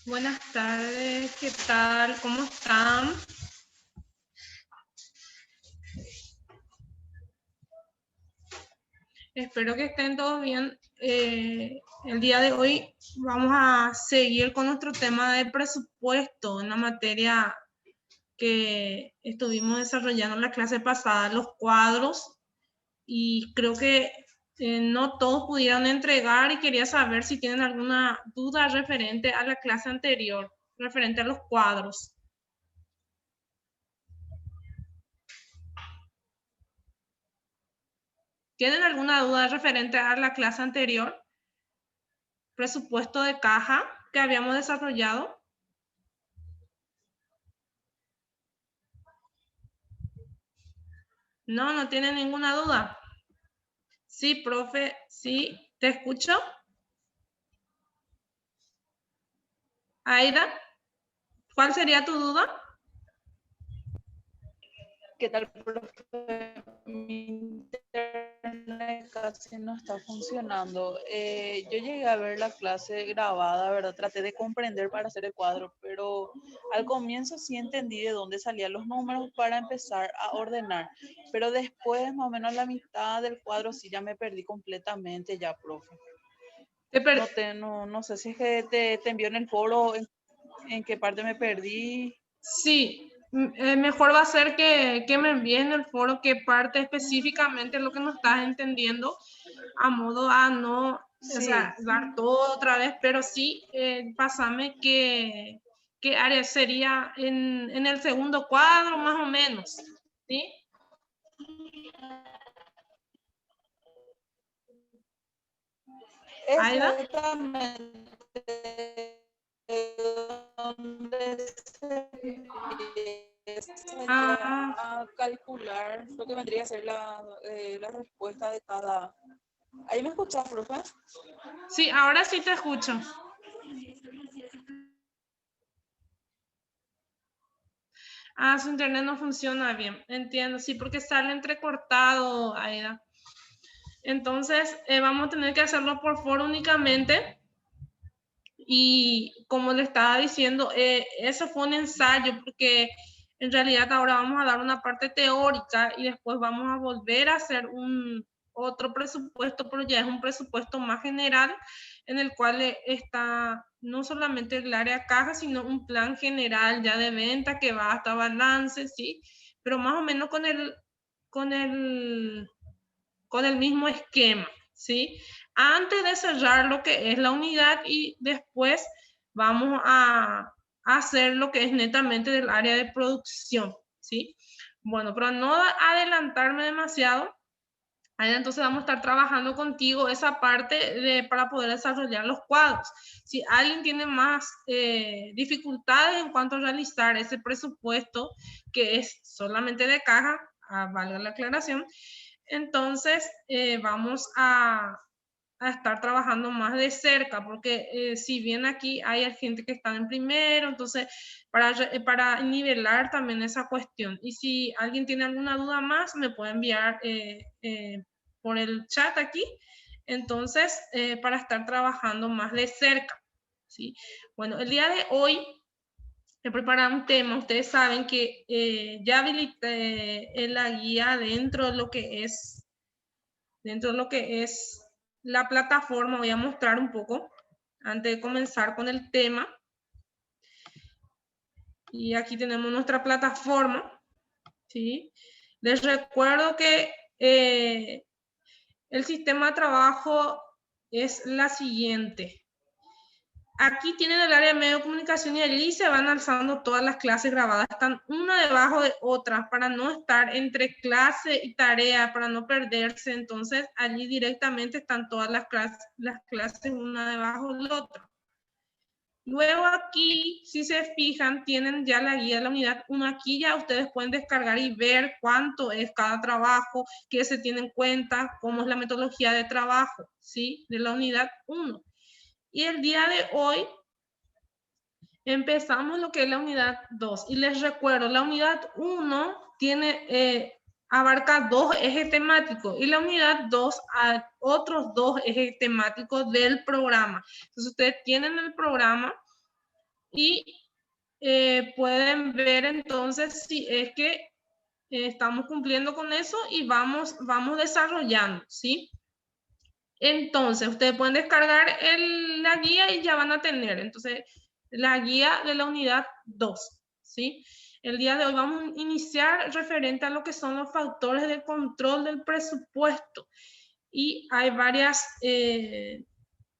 Buenas tardes, ¿qué tal? ¿Cómo están? Espero que estén todos bien. El día de hoy vamos a seguir con nuestro tema de presupuesto, una materia que estuvimos desarrollando en la clase pasada, los cuadros, y creo que no todos pudieron entregar y quería saber si tienen alguna duda referente a la clase anterior, referente a los cuadros. ¿Tienen alguna duda referente a la clase anterior? Presupuesto de caja que habíamos desarrollado. No, no tienen ninguna duda. Sí, profe, sí, te escucho. Aida, ¿cuál sería tu duda? ¿Qué tal, profe? Mi internet casi no está funcionando. Yo llegué a ver la clase grabada, ¿verdad? Traté de comprender para hacer el cuadro, pero al comienzo sí entendí de dónde salían los números para empezar a ordenar. Pero después, más o menos a la mitad del cuadro, sí ya me perdí completamente ya, profe. No sé si es que te envió en el foro en qué parte me perdí. Sí, mejor va a ser que me envíen en el foro qué parte específicamente es lo que no estás entendiendo, a modo a no, o Sí. sea, dar todo otra vez, pero sí, pásame qué área sería en el segundo cuadro, más o menos, ¿sí? Aida. Exactamente donde se empieza ya Ah, a calcular lo que vendría a ser la respuesta de cada. ¿Ahí me escuchas, profe? sí, ahora sí te escucho. Ah, su internet no funciona bien. Entiendo, sí, porque sale entrecortado, Aida. Entonces, vamos a tener que hacerlo por foro únicamente. Y como le estaba diciendo, eso fue un ensayo, porque en realidad ahora vamos a dar una parte teórica y después vamos a volver a hacer otro presupuesto, pero ya es un presupuesto más general en el cual está no solamente el área caja, sino un plan general ya de venta que va hasta balance, ¿sí? Pero más o menos con el, con el mismo esquema, ¿sí? Antes de cerrar lo que es la unidad y después vamos a hacer lo que es netamente del área de producción, ¿sí? Bueno, para no adelantarme demasiado, entonces vamos a estar trabajando contigo esa parte para poder desarrollar los cuadros. Si alguien tiene más dificultades en cuanto a realizar ese presupuesto que es solamente de caja, valga la aclaración, entonces vamos a estar trabajando más de cerca, porque si bien aquí hay gente que está en primero, entonces para nivelar también esa cuestión. Y si alguien tiene alguna duda más, me puede enviar por el chat aquí, entonces para estar trabajando más de cerca, ¿sí? Bueno, el día de hoy he preparado un tema. Ustedes saben que ya habilité la guía dentro de lo que es la plataforma. Voy a mostrar un poco antes de comenzar con el tema. Y aquí tenemos nuestra plataforma, ¿sí? Les recuerdo que el sistema de trabajo es la siguiente. Aquí tienen el área de medio de comunicación y allí se van alzando todas las clases grabadas. Están una debajo de otra para no estar entre clase y tarea, para no perderse. Entonces, allí directamente están todas las clases una debajo de la otra. Luego aquí, si se fijan, tienen ya la guía de la unidad 1. Aquí ya ustedes pueden descargar y ver cuánto es cada trabajo, qué se tiene en cuenta, cómo es la metodología de trabajo, ¿sí? De la unidad 1. Y el día de hoy empezamos lo que es la unidad 2. Y les recuerdo, la unidad 1 abarca 2 ejes temáticos y la unidad 2 a otros 2 ejes temáticos del programa. Entonces ustedes tienen el programa y pueden ver entonces si es que estamos cumpliendo con eso y vamos desarrollando, ¿sí? Entonces, ustedes pueden descargar la guía y ya van a tener, entonces, la guía de la unidad 2, ¿sí? El día de hoy vamos a iniciar referente a lo que son los factores de control del presupuesto. Y hay varias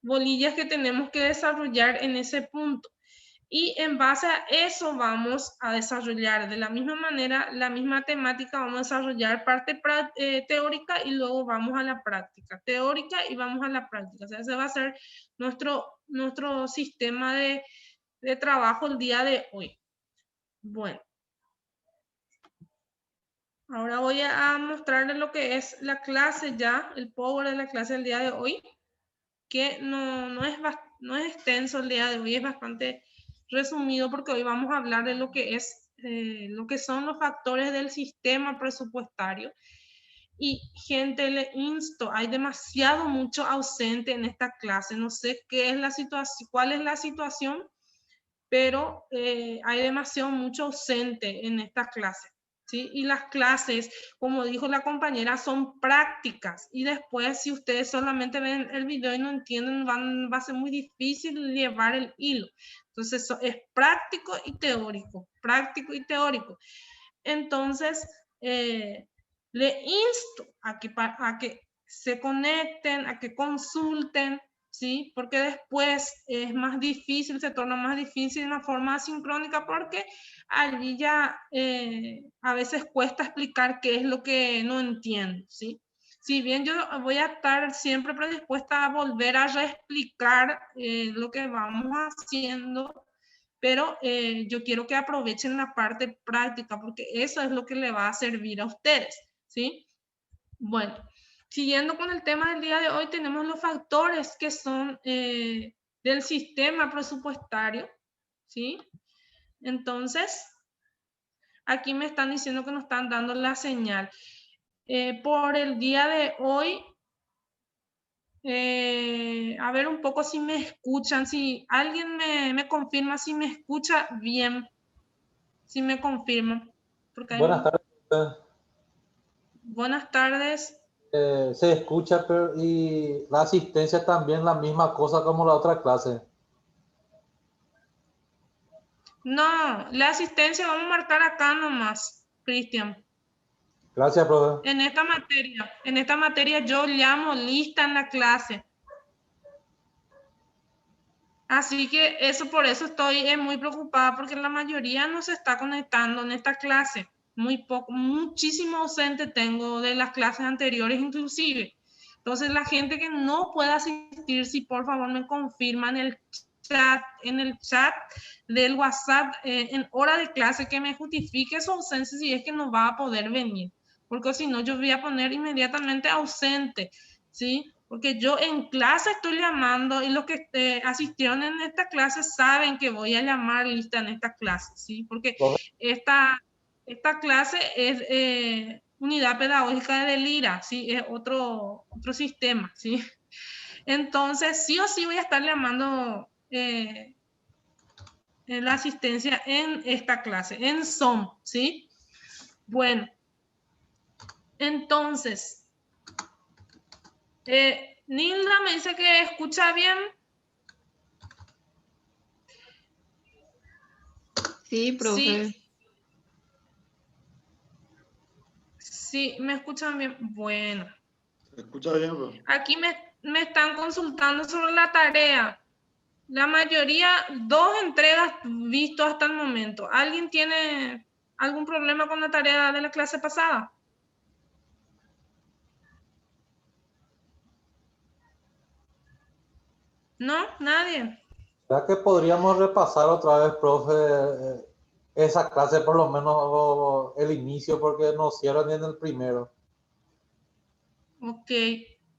bolillas que tenemos que desarrollar en ese punto. Y en base a eso vamos a desarrollar de la misma manera, la misma temática, vamos a desarrollar parte teórica y luego vamos a la práctica. Teórica y vamos a la práctica. O sea, ese va a ser nuestro sistema de trabajo el día de hoy. Bueno. Ahora voy a mostrarles lo que es la clase ya, el power de la clase del día de hoy, que no es extenso el día de hoy, es bastante resumido porque hoy vamos a hablar de lo que son los factores del sistema presupuestario. Y gente, le insto, hay mucho ausente en esta clase, no sé qué es la situación, cuál es la situación, pero hay mucho ausente en esta clase. ¿Sí? Y las clases, como dijo la compañera, son prácticas. Y después, si ustedes solamente ven el video y no entienden, va a ser muy difícil llevar el hilo. Entonces, es práctico y teórico. Práctico y teórico. Entonces, le insto a que se conecten, a que consulten, ¿sí? Porque después es más difícil, se torna más difícil en la forma asincrónica porque allí ya a veces cuesta explicar qué es lo que no entiendo, ¿sí? Si bien yo voy a estar siempre predispuesta a volver a reexplicar lo que vamos haciendo, pero yo quiero que aprovechen la parte práctica porque eso es lo que le va a servir a ustedes, ¿sí? Bueno, siguiendo con el tema del día de hoy, tenemos los factores que son del sistema presupuestario, ¿sí? Entonces, aquí me están diciendo que nos están dando la señal. Por el día de hoy, a ver un poco si me escuchan, si alguien me confirma si me escucha bien, si me confirman. Porque Buenas tardes. Buenas tardes. Se escucha, pero y la asistencia también la misma cosa como la otra clase. No, la asistencia vamos a marcar acá nomás, Cristian. Gracias, profe. En esta materia yo llamo lista en la clase. Así que por eso estoy muy preocupada porque la mayoría no se está conectando en esta clase. Muy poco, muchísimo ausente tengo de las clases anteriores inclusive. Entonces la gente que no pueda asistir, si por favor me confirman en el chat del WhatsApp en hora de clase que me justifique su ausencia si es que no va a poder venir. Porque si no yo voy a poner inmediatamente ausente, ¿sí? Porque yo en clase estoy llamando y los que asistieron en esta clase saben que voy a llamar lista en esta clase, ¿sí? Porque esta clase es unidad pedagógica de Lira, ¿sí? Es otro sistema, ¿sí? Entonces, sí o sí voy a estar llamando la asistencia en esta clase, en Zoom, ¿sí? Bueno, entonces... Nilda me dice que escucha bien. Sí, profe. Sí, me escuchan bien. Bueno. ¿Se escucha bien, profe? Aquí me están consultando sobre la tarea. La mayoría, 2 entregas visto hasta el momento. ¿Alguien tiene algún problema con la tarea de la clase pasada? ¿No? ¿Nadie? ¿Será que podríamos repasar otra vez, profe, esa clase, por lo menos el inicio, porque nos cierran en el primero? Ok,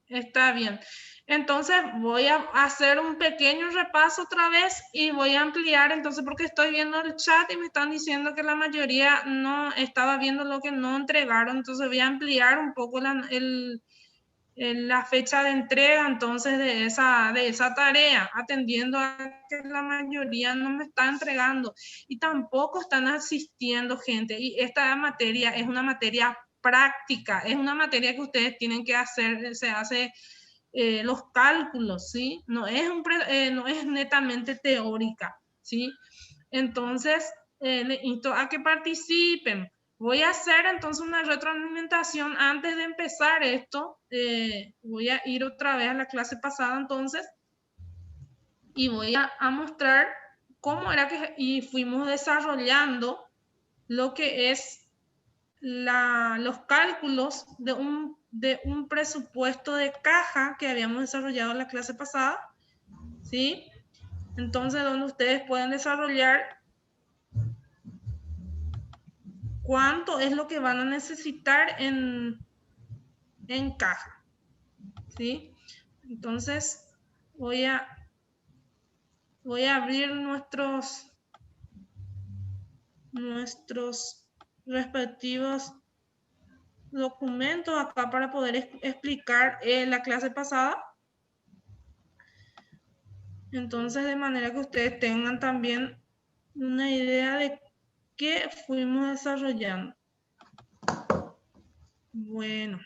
está bien. Entonces voy a hacer un pequeño repaso otra vez y voy a ampliar, entonces porque estoy viendo el chat y me están diciendo que la mayoría no estaba viendo lo que no entregaron, entonces voy a ampliar un poco la fecha de entrega entonces de esa tarea, atendiendo a que la mayoría no me está entregando y tampoco están asistiendo gente. Y esta materia es una materia práctica, es una materia que ustedes tienen que hacer, se hace los cálculos, ¿sí? No es netamente teórica, ¿sí? Entonces, les invito a que participen. Voy a hacer entonces una retroalimentación antes de empezar esto. Voy a ir otra vez a la clase pasada entonces y voy a mostrar cómo era que y fuimos desarrollando lo que es los cálculos de un presupuesto de caja que habíamos desarrollado en la clase pasada, ¿sí? Entonces, donde ustedes pueden desarrollar cuánto es lo que van a necesitar en caja, ¿sí? Entonces, voy a abrir nuestros respectivos documentos acá para poder explicar la clase pasada. Entonces, de manera que ustedes tengan también una idea de qué fuimos desarrollando. Bueno.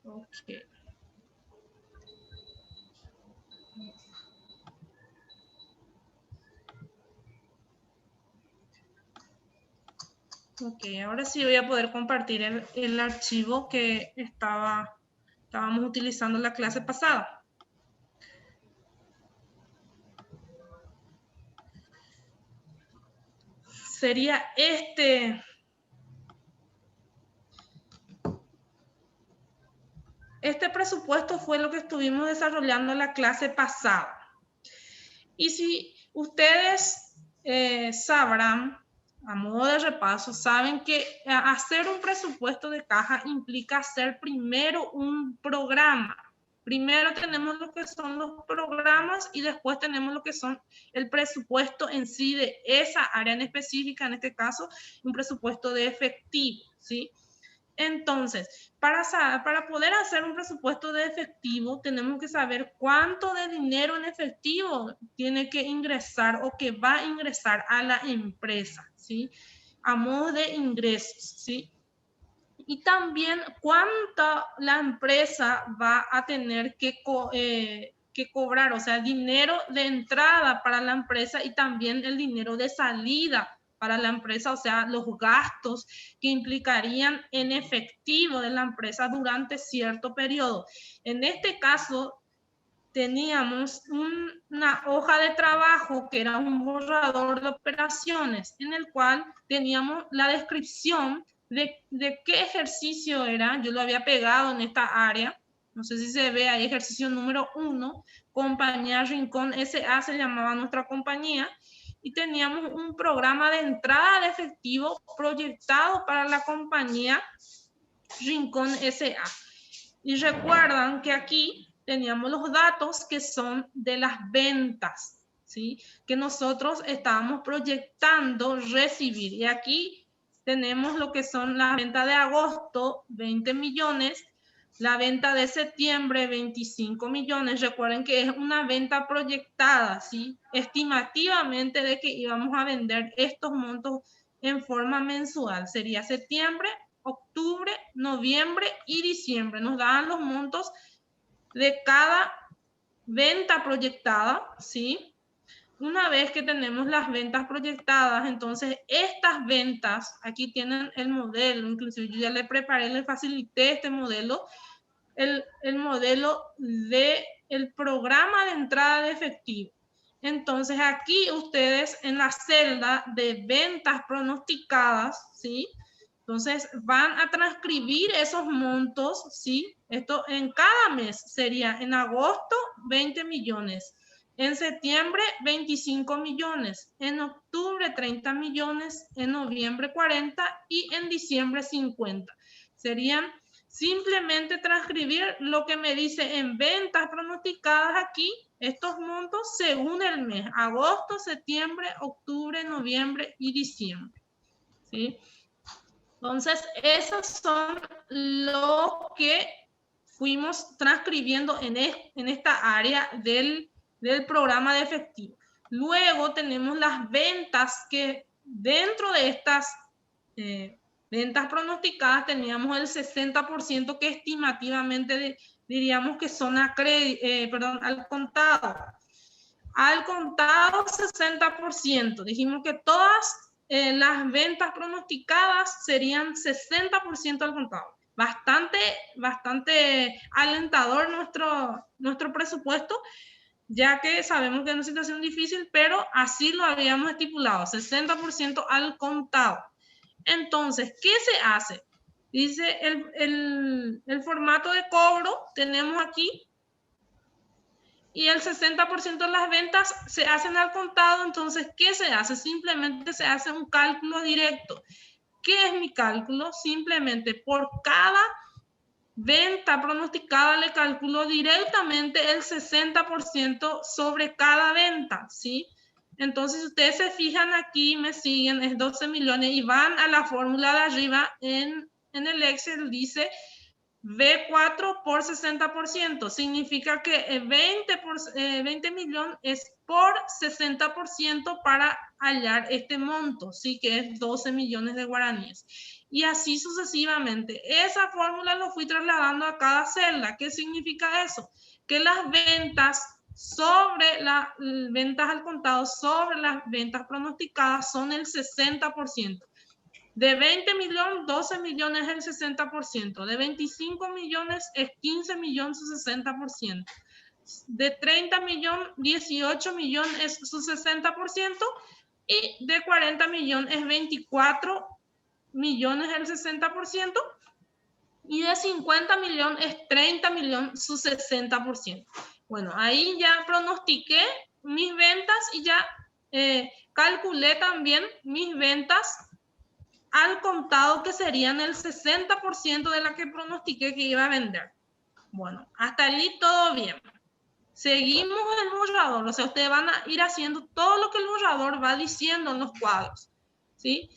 Ok. Ok, ahora sí voy a poder compartir el archivo que estábamos utilizando en la clase pasada. Sería este presupuesto fue lo que estuvimos desarrollando en la clase pasada. Y si ustedes sabrán, a modo de repaso, saben que hacer un presupuesto de caja implica hacer primero un programa. Primero tenemos lo que son los programas y después tenemos lo que son el presupuesto en sí de esa área en específica, en este caso, un presupuesto de efectivo, ¿sí? Entonces, para poder hacer un presupuesto de efectivo, tenemos que saber cuánto de dinero en efectivo tiene que ingresar o que va a ingresar a la empresa, ¿sí? A modo de ingresos, ¿sí? Y también cuánta la empresa va a tener que cobrar, o sea, dinero de entrada para la empresa y también el dinero de salida para la empresa, o sea, los gastos que implicarían en efectivo de la empresa durante cierto periodo. En este caso, teníamos una hoja de trabajo que era un borrador de operaciones en el cual teníamos la descripción de qué ejercicio era. Yo lo había pegado en esta área. No sé si se ve ahí, ejercicio número 1, compañía Rincón S.A. se llamaba nuestra compañía. Y teníamos un programa de entrada de efectivo proyectado para la compañía Rincón S.A. Y recuerdan que aquí teníamos los datos que son de las ventas, ¿sí? Que nosotros estábamos proyectando recibir. Y aquí tenemos lo que son las ventas de agosto, 20 millones, la venta de septiembre, 25 millones. Recuerden que es una venta proyectada, ¿sí? Estimativamente de que íbamos a vender estos montos en forma mensual. Sería septiembre, octubre, noviembre y diciembre. Nos daban los montos de cada venta proyectada, ¿sí? Una vez que tenemos las ventas proyectadas, entonces estas ventas, aquí tienen el modelo, inclusive yo ya le preparé, le facilité este modelo, el modelo del programa de entrada de efectivo. Entonces aquí ustedes en la celda de ventas pronosticadas, ¿sí? Entonces van a transcribir esos montos, ¿sí? Esto en cada mes sería en agosto 20 millones, en septiembre 25 millones, en octubre 30 millones, en noviembre 40 y en diciembre 50. Serían simplemente transcribir lo que me dice en ventas pronosticadas aquí, estos montos según el mes, agosto, septiembre, octubre, noviembre y diciembre, ¿sí? Entonces, esos son los que fuimos transcribiendo en esta área del programa de efectivo. Luego tenemos las ventas, que dentro de estas ventas pronosticadas teníamos el 60% que estimativamente diríamos que son al contado. Al contado 60%. Dijimos que todas las ventas pronosticadas serían 60% al contado. Bastante alentador nuestro presupuesto, ya que sabemos que es una situación difícil, pero así lo habíamos estipulado, 60% al contado. Entonces, ¿qué se hace? Dice el formato de cobro, tenemos aquí, y el 60% de las ventas se hacen al contado. Entonces, ¿qué se hace? Simplemente se hace un cálculo directo. ¿Qué es mi cálculo? Simplemente por cada venta pronosticada le calculo directamente el 60% sobre cada venta, ¿sí? Entonces, ustedes se fijan aquí, me siguen, es 12 millones y van a la fórmula de arriba en el Excel, dice V4 por 60%. Significa que 20 millones es por 60% para hallar este monto, ¿sí? Que es 12 millones de guaraníes. Y así sucesivamente. Esa fórmula lo fui trasladando a cada celda. ¿Qué significa eso? Que las ventas sobre las ventas al contado, sobre las ventas pronosticadas son el 60%. De 20 millones, 12 millones es el 60%. De 25 millones es 15 millones su 60%. De 30 millones, 18 millones es su 60%. Y de 40 millones es 24 millones el 60%. Y de 50 millones es 30 millones su 60%. Bueno, ahí ya pronostiqué mis ventas y ya calculé también mis ventas al contado, que serían el 60% de la que pronostiqué que iba a vender. Bueno, hasta allí todo bien. Seguimos el borrador, o sea, ustedes van a ir haciendo todo lo que el borrador va diciendo en los cuadros, ¿sí?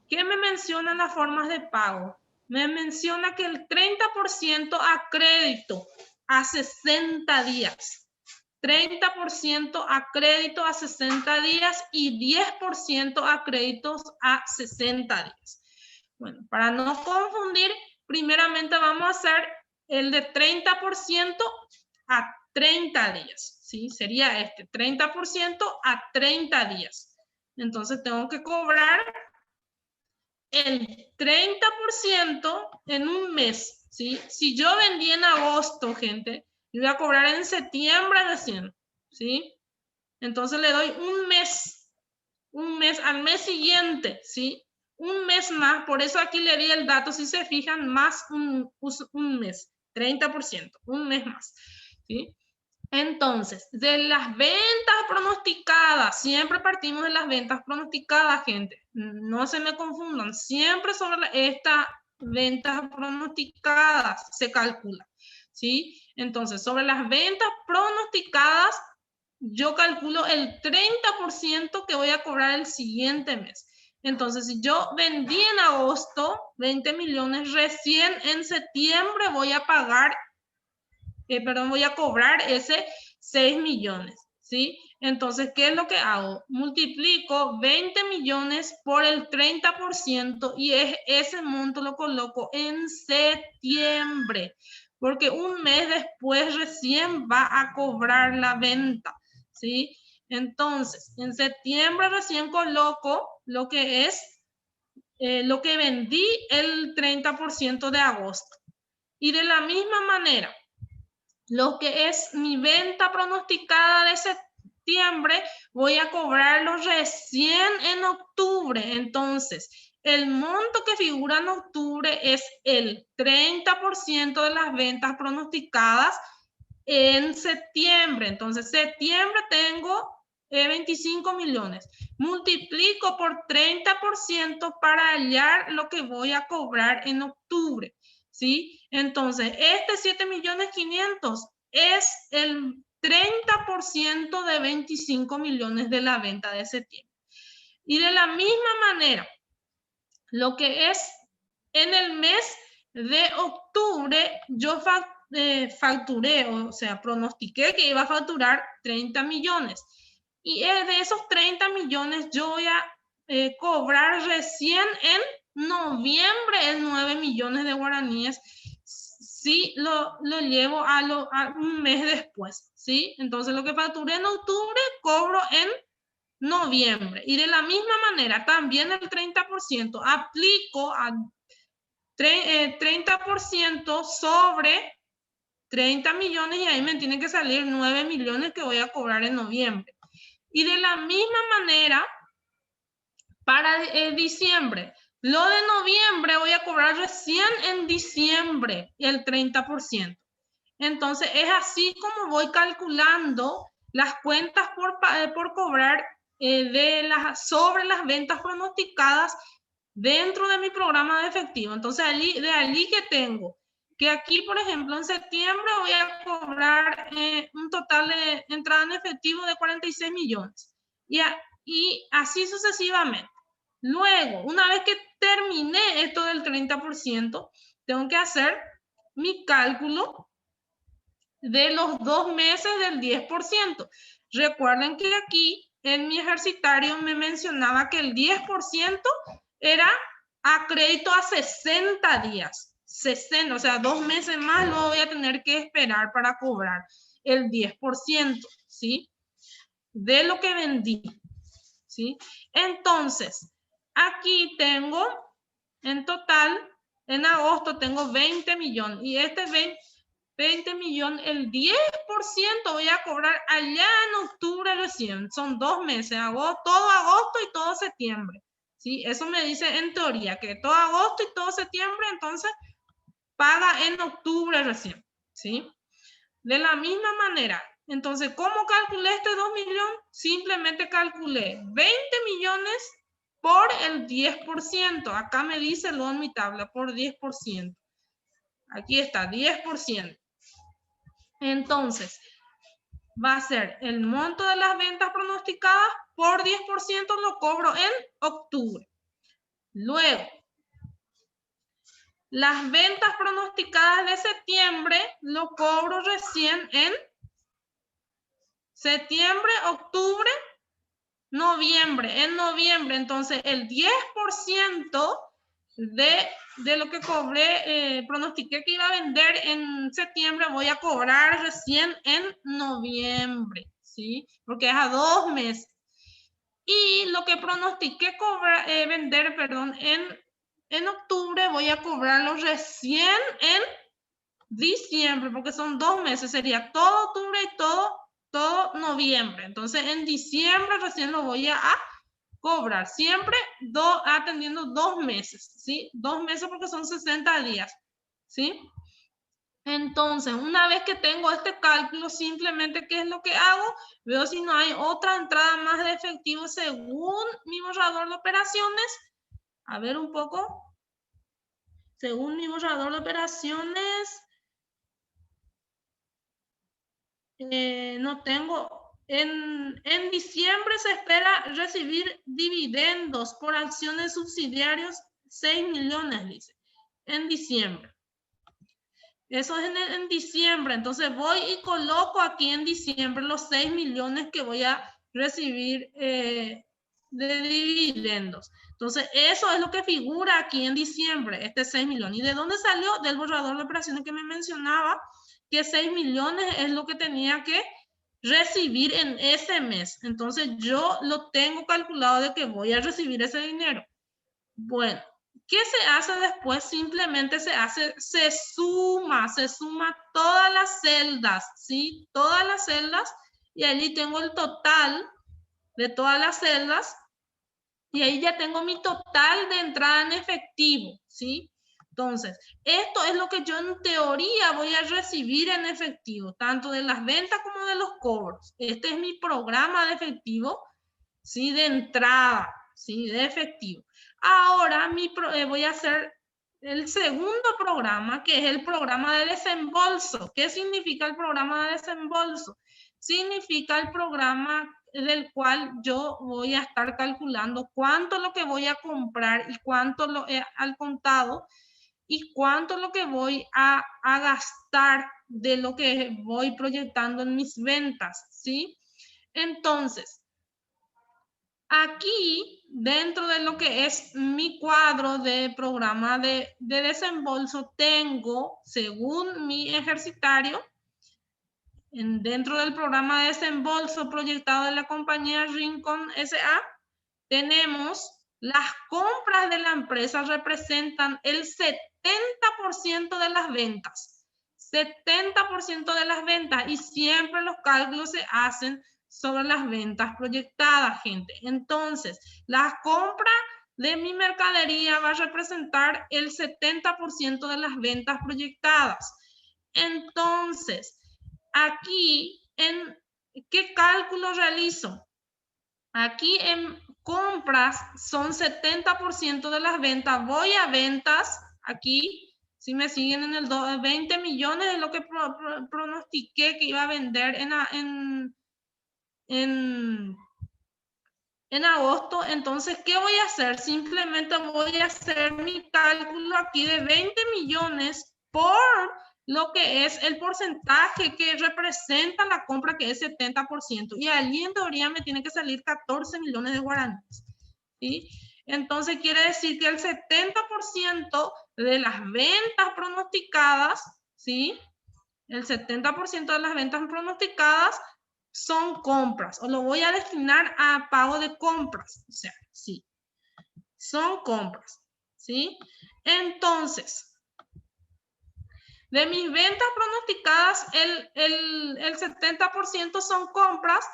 ¿Qué me mencionan las formas de pago? Me menciona que el 30% a crédito a 60 días. 30% a crédito a 60 días y 10% a créditos a 60 días. Bueno, para no confundir, primeramente vamos a hacer el de 30% a 30 días, ¿sí? Sería este, 30% a 30 días. Entonces tengo que cobrar el 30% en un mes, ¿sí? Si yo vendí en agosto, gente, yo voy a cobrar en septiembre recién, ¿sí? Entonces le doy un mes al mes siguiente, ¿sí? Un mes más, por eso aquí le di el dato, si se fijan, más un mes, 30%, un mes más, ¿sí? Entonces, de las ventas pronosticadas, siempre partimos de las ventas pronosticadas, gente. No se me confundan, siempre sobre estas ventas pronosticadas se calcula, ¿sí? Entonces, sobre las ventas pronosticadas, yo calculo el 30% que voy a cobrar el siguiente mes. Entonces, si yo vendí en agosto 20 millones, recién en septiembre voy a pagar voy a cobrar ese 6 millones, ¿sí? Entonces, ¿qué es lo que hago? Multiplico 20 millones por el 30% y ese monto lo coloco en septiembre, porque un mes después recién va a cobrar la venta, ¿sí? Entonces, en septiembre recién coloco lo que es lo que vendí el 30% de agosto. Y de la misma manera, lo que es mi venta pronosticada de septiembre, voy a cobrarlo recién en octubre. Entonces, el monto que figura en octubre es el 30% de las ventas pronosticadas en septiembre. Entonces, septiembre tengo 25 millones. Multiplico por 30% para hallar lo que voy a cobrar en octubre, ¿sí? Entonces, este 7.500.000 es el 30% de 25 millones de la venta de septiembre. Y de la misma manera, lo que es en el mes de octubre, yo facturé, o sea, pronostiqué que iba a facturar 30 millones. Y de esos 30 millones yo voy a cobrar recién en noviembre el 9 millones de guaraníes si lo llevo a un mes después, ¿sí? Entonces lo que facturé en octubre cobro en noviembre. Y de la misma manera, también el 30% aplico a 30% sobre 30 millones y ahí me tienen que salir 9 millones que voy a cobrar en noviembre. Y de la misma manera, para diciembre, lo de noviembre voy a cobrar recién en diciembre el 30%. Entonces, es así como voy calculando las cuentas por cobrar sobre las ventas pronosticadas dentro de mi programa de efectivo. Entonces, de allí que tengo que aquí, por ejemplo, en septiembre voy a cobrar un total de entrada en efectivo de 46 millones. Y así sucesivamente. Luego, una vez que terminé esto del 30%, tengo que hacer mi cálculo de los 2 meses del 10%. Recuerden que aquí en mi ejercitario me mencionaba que el 10% era a crédito a 60 días. 60, o sea, 2 meses más luego voy a tener que esperar para cobrar el 10%, ¿sí? De lo que vendí, ¿sí? Entonces, aquí tengo, en total, en agosto tengo 20 millones y este 20 millones, el 10% voy a cobrar allá en octubre recién. Son 2 meses, todo agosto y todo septiembre. ¿Sí? Eso me dice en teoría que todo agosto y todo septiembre, entonces paga en octubre recién. ¿Sí? De la misma manera, entonces, ¿cómo calculé este 2 millones? Simplemente calculé 20 millones por el 10%. Acá me dice lo en mi tabla, por 10%. Aquí está, 10%. Entonces, va a ser el monto de las ventas pronosticadas por 10% lo cobro en octubre. Luego, las ventas pronosticadas de septiembre lo cobro recién en septiembre, octubre, noviembre. En noviembre, entonces, el 10% de lo que cobré, pronostiqué que iba a vender en septiembre, voy a cobrar recién en noviembre, ¿sí? Porque es a 2 meses. Y lo que pronostiqué vender, perdón, en octubre, voy a cobrarlo recién en diciembre, porque son 2 meses, sería todo octubre y todo noviembre. Entonces, en diciembre recién lo voy a cobrar, siempre atendiendo 2 meses, ¿sí? 2 meses porque son 60 días, ¿sí? Entonces, una vez que tengo este cálculo, simplemente, ¿qué es lo que hago? Veo si no hay otra entrada más de efectivo según mi borrador de operaciones. A ver un poco. Según mi borrador de operaciones, no tengo. En diciembre se espera recibir dividendos por acciones subsidiarias 6 millones, dice. En diciembre. Eso es en diciembre. Entonces voy y coloco aquí en diciembre los 6 millones que voy a recibir de dividendos. Entonces eso es lo que figura aquí en diciembre, este 6 millones. ¿Y de dónde salió? Del borrador de operaciones que me mencionaba, que 6 millones es lo que tenía que recibir en ese mes. Entonces yo lo tengo calculado de que voy a recibir ese dinero. Bueno, ¿qué se hace después? Simplemente se suma todas las celdas, ¿sí? Todas las celdas y allí tengo el total de todas las celdas y ahí ya tengo mi total de entrada en efectivo, ¿sí? Entonces, esto es lo que yo en teoría voy a recibir en efectivo, tanto de las ventas como de los cobros. Este es mi programa de efectivo, ¿sí? De entrada, ¿sí? De efectivo. Ahora voy a hacer el segundo programa, que es el programa de desembolso. ¿Qué significa el programa de desembolso? Significa el programa del cual yo voy a estar calculando cuánto es lo que voy a comprar y cuánto lo al contado y cuánto es lo que voy a gastar de lo que voy proyectando en mis ventas, ¿sí? Entonces, aquí, dentro de lo que es mi cuadro de programa de desembolso, tengo, según mi ejercitario, dentro del programa de desembolso proyectado de la compañía Rincon S.A., tenemos las compras de la empresa representan el 70% de las ventas. 70% de las ventas, y siempre los cálculos se hacen sobre las ventas proyectadas, gente. Entonces, la compra de mi mercadería va a representar el 70% de las ventas proyectadas. Entonces, aquí, ¿qué cálculo realizo? Aquí en compras son 70% de las ventas. Voy a ventas, aquí, si me siguen en el 20 millones de lo que pronostiqué que iba a vender en agosto. Entonces, ¿qué voy a hacer? Simplemente voy a hacer mi cálculo aquí de 20 millones por lo que es el porcentaje que representa la compra, que es 70%. Y allí en teoría me tiene que salir 14 millones de guaraníes. ¿Sí? Entonces quiere decir que el 70% de las ventas pronosticadas, ¿sí? El 70% de las ventas pronosticadas son compras, o lo voy a destinar a pago de compras. O sea, sí, son compras, ¿sí? Entonces, de mis ventas pronosticadas, el 70% son compras.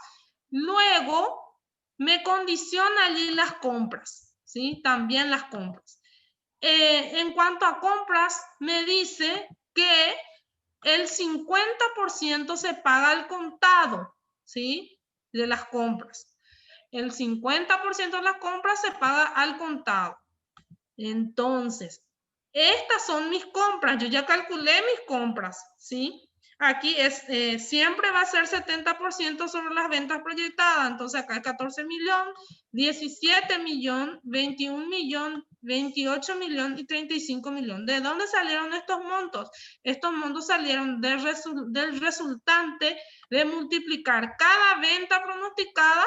Luego, me condiciona allí las compras, ¿sí? También las compras. En cuanto a compras, me dice que el 50% se paga al contado, ¿sí? De las compras. El 50% de las compras se paga al contado. Entonces, estas son mis compras. Yo ya calculé mis compras, ¿sí? Aquí siempre va a ser 70% sobre las ventas proyectadas. Entonces, acá es 14 millones, 17 millones, 21 millones, 28 millones y 35 millones. ¿De dónde salieron estos montos? Estos montos salieron del resultante de multiplicar cada venta pronosticada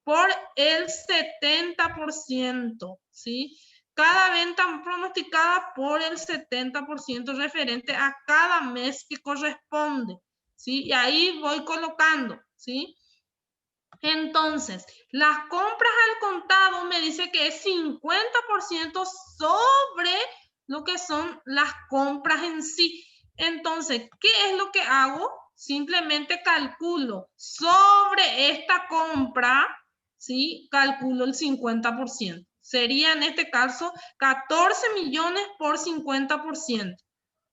por el 70%, ¿sí? Cada venta pronosticada por el 70% referente a cada mes que corresponde, ¿sí? Y ahí voy colocando, ¿sí? Entonces, las compras al contado me dice que es 50% sobre lo que son las compras en sí. Entonces, ¿qué es lo que hago? Simplemente calculo sobre esta compra, ¿sí? Calculo el 50%. Sería en este caso 14 millones por 50%,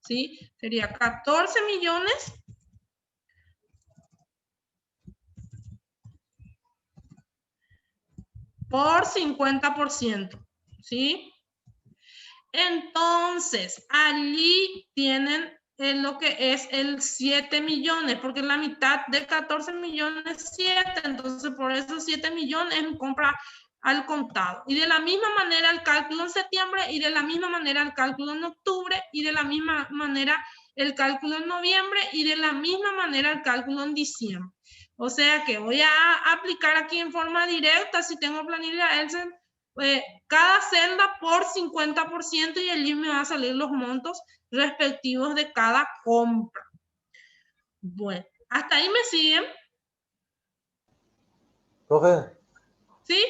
¿sí? Sería 14 millones por 50%, ¿sí? Entonces, allí tienen lo que es el 7 millones, porque la mitad de 14 millones es 7, entonces por eso 7 millones es compra al contado. Y de la misma manera el cálculo en septiembre, y de la misma manera el cálculo en octubre, y de la misma manera el cálculo en noviembre, y de la misma manera el cálculo en diciembre. O sea que voy a aplicar aquí en forma directa, si tengo planilla Excel, cada celda por 50%, y allí me van a salir los montos respectivos de cada compra. Bueno, hasta ahí me siguen. Profe, ¿Sí?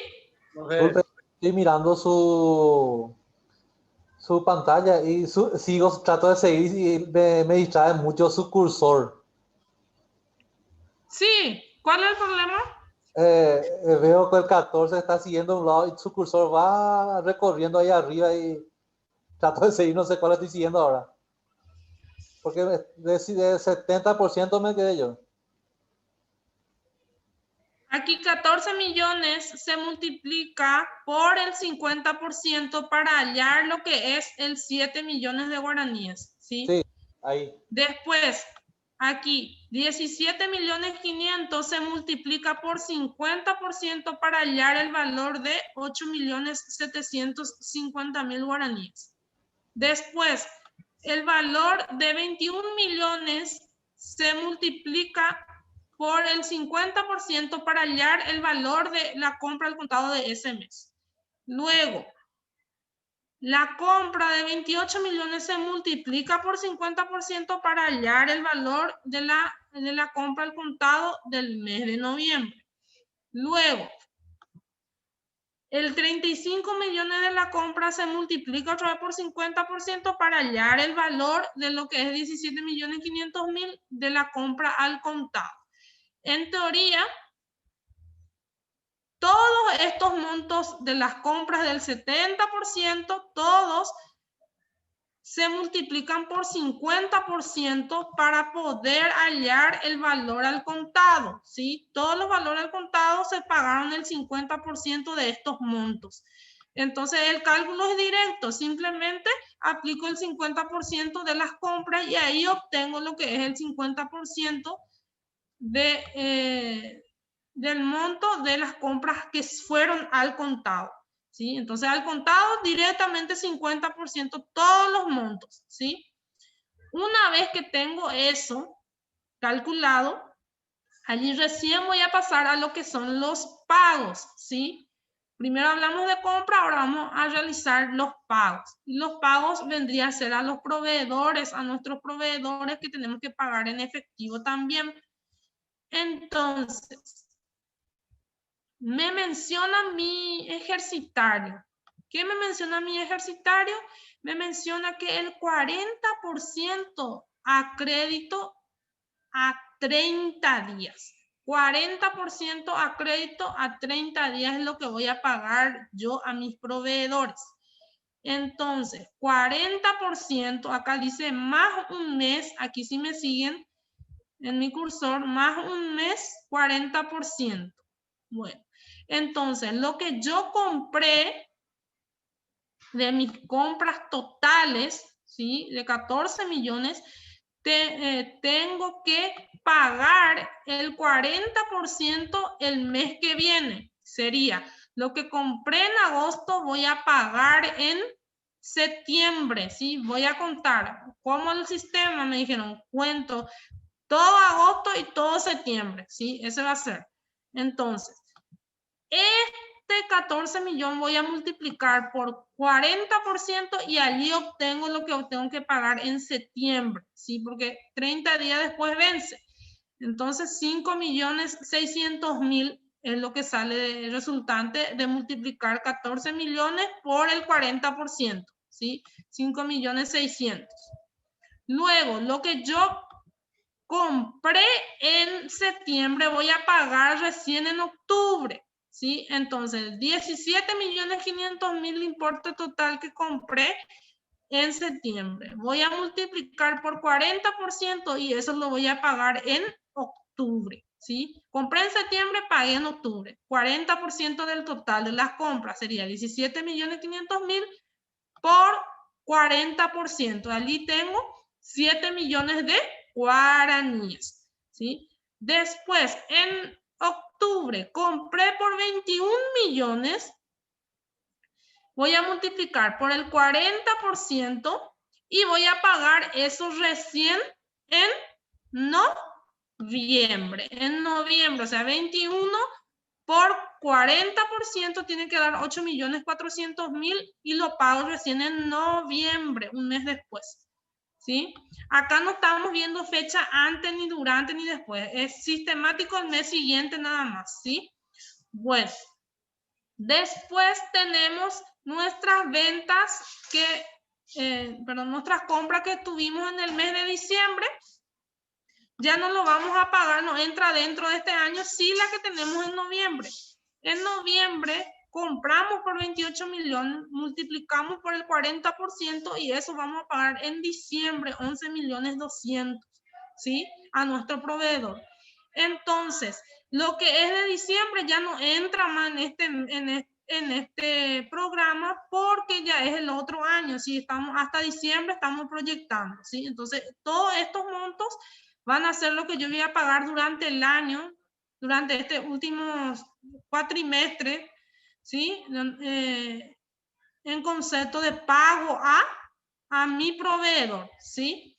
disculpe, estoy mirando su pantalla y trato de seguir y me distrae mucho su cursor. Sí, ¿cuál es el problema? Veo que el 14 está siguiendo a un lado y su cursor va recorriendo ahí arriba y trato de seguir, no sé cuál estoy siguiendo ahora. Porque de 70% me quedé yo. Aquí 14 millones se multiplica por el 50% para hallar lo que es el 7 millones de guaraníes, ¿sí? Sí, ahí. Después, aquí 17.500.000 se multiplica por 50% para hallar el valor de 8.750.000 guaraníes. Después, el valor de 21 millones se multiplica por el 50% para hallar el valor de la compra al contado de ese mes. Luego, la compra de 28 millones se multiplica por 50% para hallar el valor de la compra al contado del mes de noviembre. Luego, el 35 millones de la compra se multiplica otra vez por 50% para hallar el valor de lo que es 17.500.000 de la compra al contado. En teoría, todos estos montos de las compras del 70%, todos se multiplican por 50% para poder hallar el valor al contado, ¿sí? Todos los valores al contado se pagaron el 50% de estos montos. Entonces, el cálculo es directo. Simplemente aplico el 50% de las compras y ahí obtengo lo que es el 50% del monto de las compras que fueron al contado, ¿sí? Entonces, al contado directamente 50% todos los montos, ¿sí? Una vez que tengo eso calculado, allí recién voy a pasar a lo que son los pagos, ¿sí? Primero hablamos de compra, ahora vamos a realizar los pagos. Y los pagos vendrían a ser a los proveedores, a nuestros proveedores que tenemos que pagar en efectivo también. Entonces, me menciona mi ejercitario. ¿Qué me menciona mi ejercitario? Me menciona que el 40% a crédito a 30 días. 40% a crédito a 30 días es lo que voy a pagar yo a mis proveedores. Entonces, 40%, acá dice más un mes, aquí sí me siguen en mi cursor, más un mes, 40%. Bueno, entonces, lo que yo compré de mis compras totales, ¿sí? De 14 millones, tengo que pagar el 40% el mes que viene. Sería lo que compré en agosto, voy a pagar en septiembre, ¿sí? Voy a contar. Como el sistema me dijeron, cuento todo agosto y todo septiembre, ¿sí? Ese va a ser. Entonces, este 14 millones voy a multiplicar por 40% y allí obtengo lo que tengo que pagar en septiembre, ¿sí? Porque 30 días después vence. Entonces, 5.600.000 es lo que sale de resultante de multiplicar 14 millones por el 40%, ¿sí? 5.600.000. Luego, lo que yo compré en septiembre voy a pagar recién en octubre, ¿sí? Entonces, 17.500.000 importe total que compré en septiembre. Voy a multiplicar por 40% y eso lo voy a pagar en octubre, ¿sí? Compré en septiembre, pagué en octubre. 40% del total de las compras sería 17.500.000 por 40%. Allí tengo 7 millones de guaraníes, ¿sí? Después, en octubre, compré por 21 millones. Voy a multiplicar por el 40% y voy a pagar eso recién en noviembre. En noviembre, o sea, 21 por 40% tiene que dar 8.400.000 y lo pago recién en noviembre, un mes después. ¿Sí? Acá no estamos viendo fecha antes, ni durante, ni después. Es sistemático el mes siguiente nada más, ¿sí? Bueno, después tenemos nuestras ventas nuestras compras que tuvimos en el mes de diciembre. Ya no lo vamos a pagar, no entra dentro de este año, sí la que tenemos en noviembre. En noviembre compramos por 28 millones, multiplicamos por el 40% y eso vamos a pagar en diciembre 11.200.000, ¿sí? A nuestro proveedor. Entonces, lo que es de diciembre ya no entra más en este programa porque ya es el otro año. Si estamos hasta diciembre, estamos proyectando, ¿sí? Entonces, todos estos montos van a ser lo que yo voy a pagar durante el año, durante este último cuatrimestre, ¿sí? En concepto de pago a mi proveedor, ¿sí?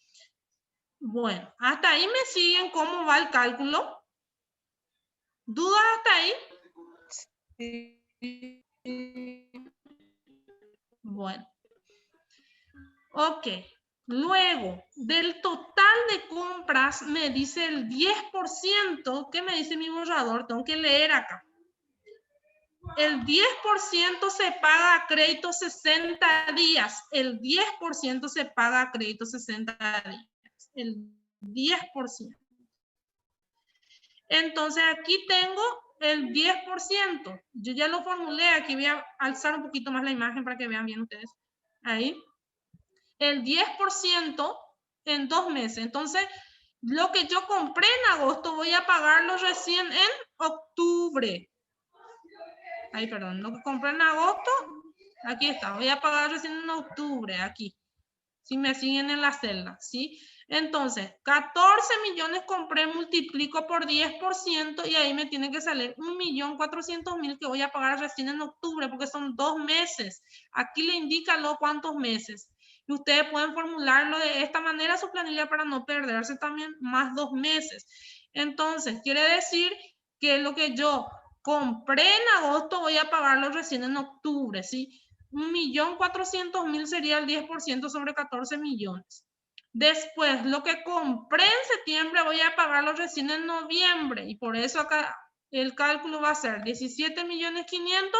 Bueno, hasta ahí me siguen cómo va el cálculo. ¿Dudas hasta ahí? Sí. Bueno. Ok. Luego, del total de compras, me dice el 10%. ¿Qué me dice mi borrador? Tengo que leer acá. El 10% se paga a crédito 60 días. El 10% se paga a crédito 60 días. El 10%. Entonces aquí tengo el 10%. Yo ya lo formulé. Aquí voy a alzar un poquito más la imagen para que vean bien ustedes. Ahí. El 10% en 2 meses. Entonces, lo que yo compré en agosto voy a pagarlo recién en octubre. Ay, perdón. Lo que compré en agosto, aquí está. Voy a pagar recién en octubre, aquí. Si me siguen en la celda, ¿sí? Entonces, 14 millones compré, multiplico por 10% y ahí me tiene que salir 1.400.000 que voy a pagar recién en octubre porque son 2 meses. Aquí le indica lo cuántos meses. Y ustedes pueden formularlo de esta manera su planilla para no perderse también más 2 meses. Entonces, quiere decir que lo que yo compré en agosto voy a pagarlo recién en octubre, ¿sí? 1.400.000 sería el 10% sobre 14 millones. Después, lo que compré en septiembre voy a pagarlo recién en noviembre y por eso acá el cálculo va a ser 17.500.000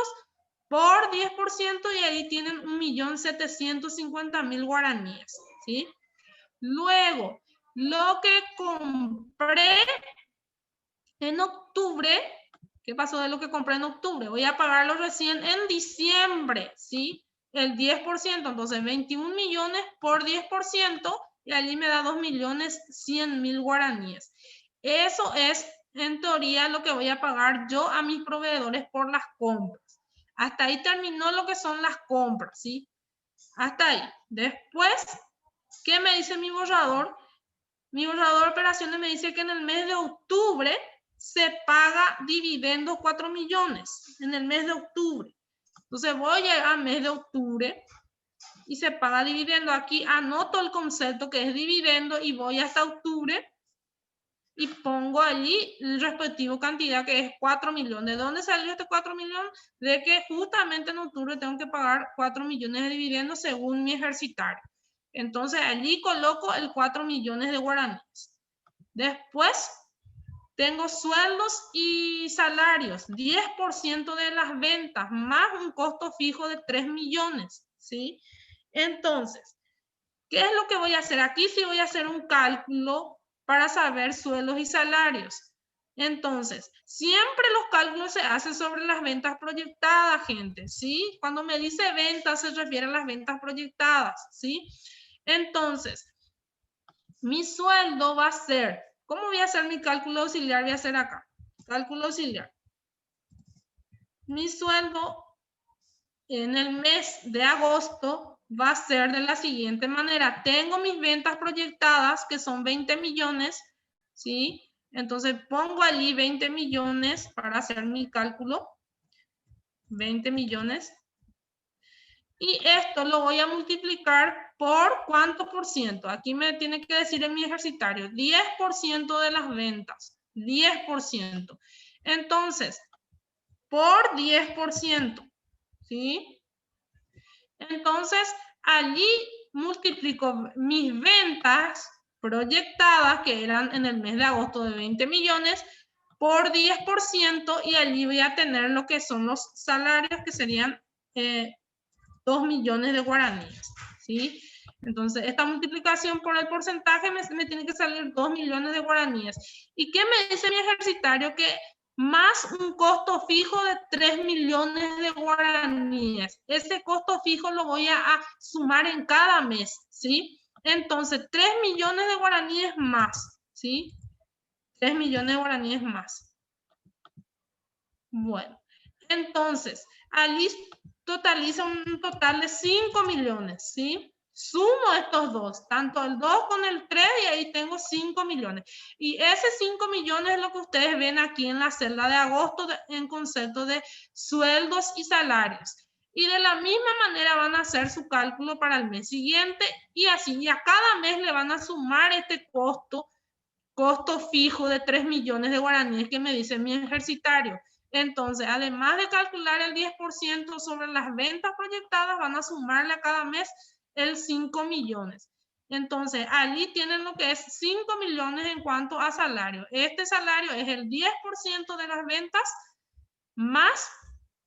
por 10% y ahí tienen 1.750.000 guaraníes, ¿sí? Luego, lo que compré en octubre, ¿qué pasó de lo que compré en octubre? Voy a pagarlo recién en diciembre, ¿sí? El 10%, entonces 21 millones por 10% y allí me da 2.100.000 guaraníes. Eso es, en teoría, lo que voy a pagar yo a mis proveedores por las compras. Hasta ahí terminó lo que son las compras, ¿sí? Hasta ahí. Después, ¿qué me dice mi borrador? Mi borrador de operaciones me dice que en el mes de octubre se paga dividendos 4 millones en el mes de octubre. Entonces voy al mes de octubre y se paga dividendo. Aquí anoto el concepto que es dividendo y voy hasta octubre y pongo allí el respectivo cantidad que es 4 millones. ¿De dónde salió este 4 millones? De que justamente en octubre tengo que pagar 4 millones de dividendos según mi ejercitario. Entonces allí coloco el 4 millones de guaraníes. Después tengo sueldos y salarios, 10% de las ventas, más un costo fijo de 3 millones, ¿sí? Entonces, ¿qué es lo que voy a hacer? Aquí sí voy a hacer un cálculo para saber sueldos y salarios. Entonces, siempre los cálculos se hacen sobre las ventas proyectadas, gente, ¿sí? Cuando me dice ventas, se refiere a las ventas proyectadas, ¿sí? Entonces, mi sueldo va a ser, ¿cómo voy a hacer mi cálculo auxiliar? Voy a hacer acá, cálculo auxiliar. Mi sueldo en el mes de agosto va a ser de la siguiente manera. Tengo mis ventas proyectadas, que son 20 millones, ¿sí? Entonces pongo allí 20 millones para hacer mi cálculo. 20 millones. Y esto lo voy a multiplicar por ¿cuánto por ciento? Aquí me tiene que decir en mi ejercitario, 10% de las ventas, 10%. Entonces, por 10%, ¿sí? Entonces, allí multiplico mis ventas proyectadas, que eran en el mes de agosto de 20 millones, por 10% y allí voy a tener lo que son los salarios, que serían 2 millones de guaraníes, ¿sí? Entonces, esta multiplicación por el porcentaje me tiene que salir 2 millones de guaraníes. ¿Y qué me dice mi ejercitario? Que más un costo fijo de 3 millones de guaraníes. Ese costo fijo lo voy a sumar en cada mes, ¿sí? Entonces, 3 millones de guaraníes más, ¿sí? 3 millones de guaraníes más. Bueno, entonces, allí totaliza un total de 5 millones, ¿sí? Sumo estos dos, tanto el 2 con el 3 y ahí tengo 5 millones. Y ese 5 millones es lo que ustedes ven aquí en la celda de agosto en concepto de sueldos y salarios. Y de la misma manera van a hacer su cálculo para el mes siguiente y así. Y a cada mes le van a sumar este costo fijo de 3 millones de guaraníes que me dice mi ejercitario. Entonces, además de calcular el 10% sobre las ventas proyectadas, van a sumarle a cada mes el 5 millones. Entonces, allí tienen lo que es 5 millones en cuanto a salario. Este salario es el 10% de las ventas más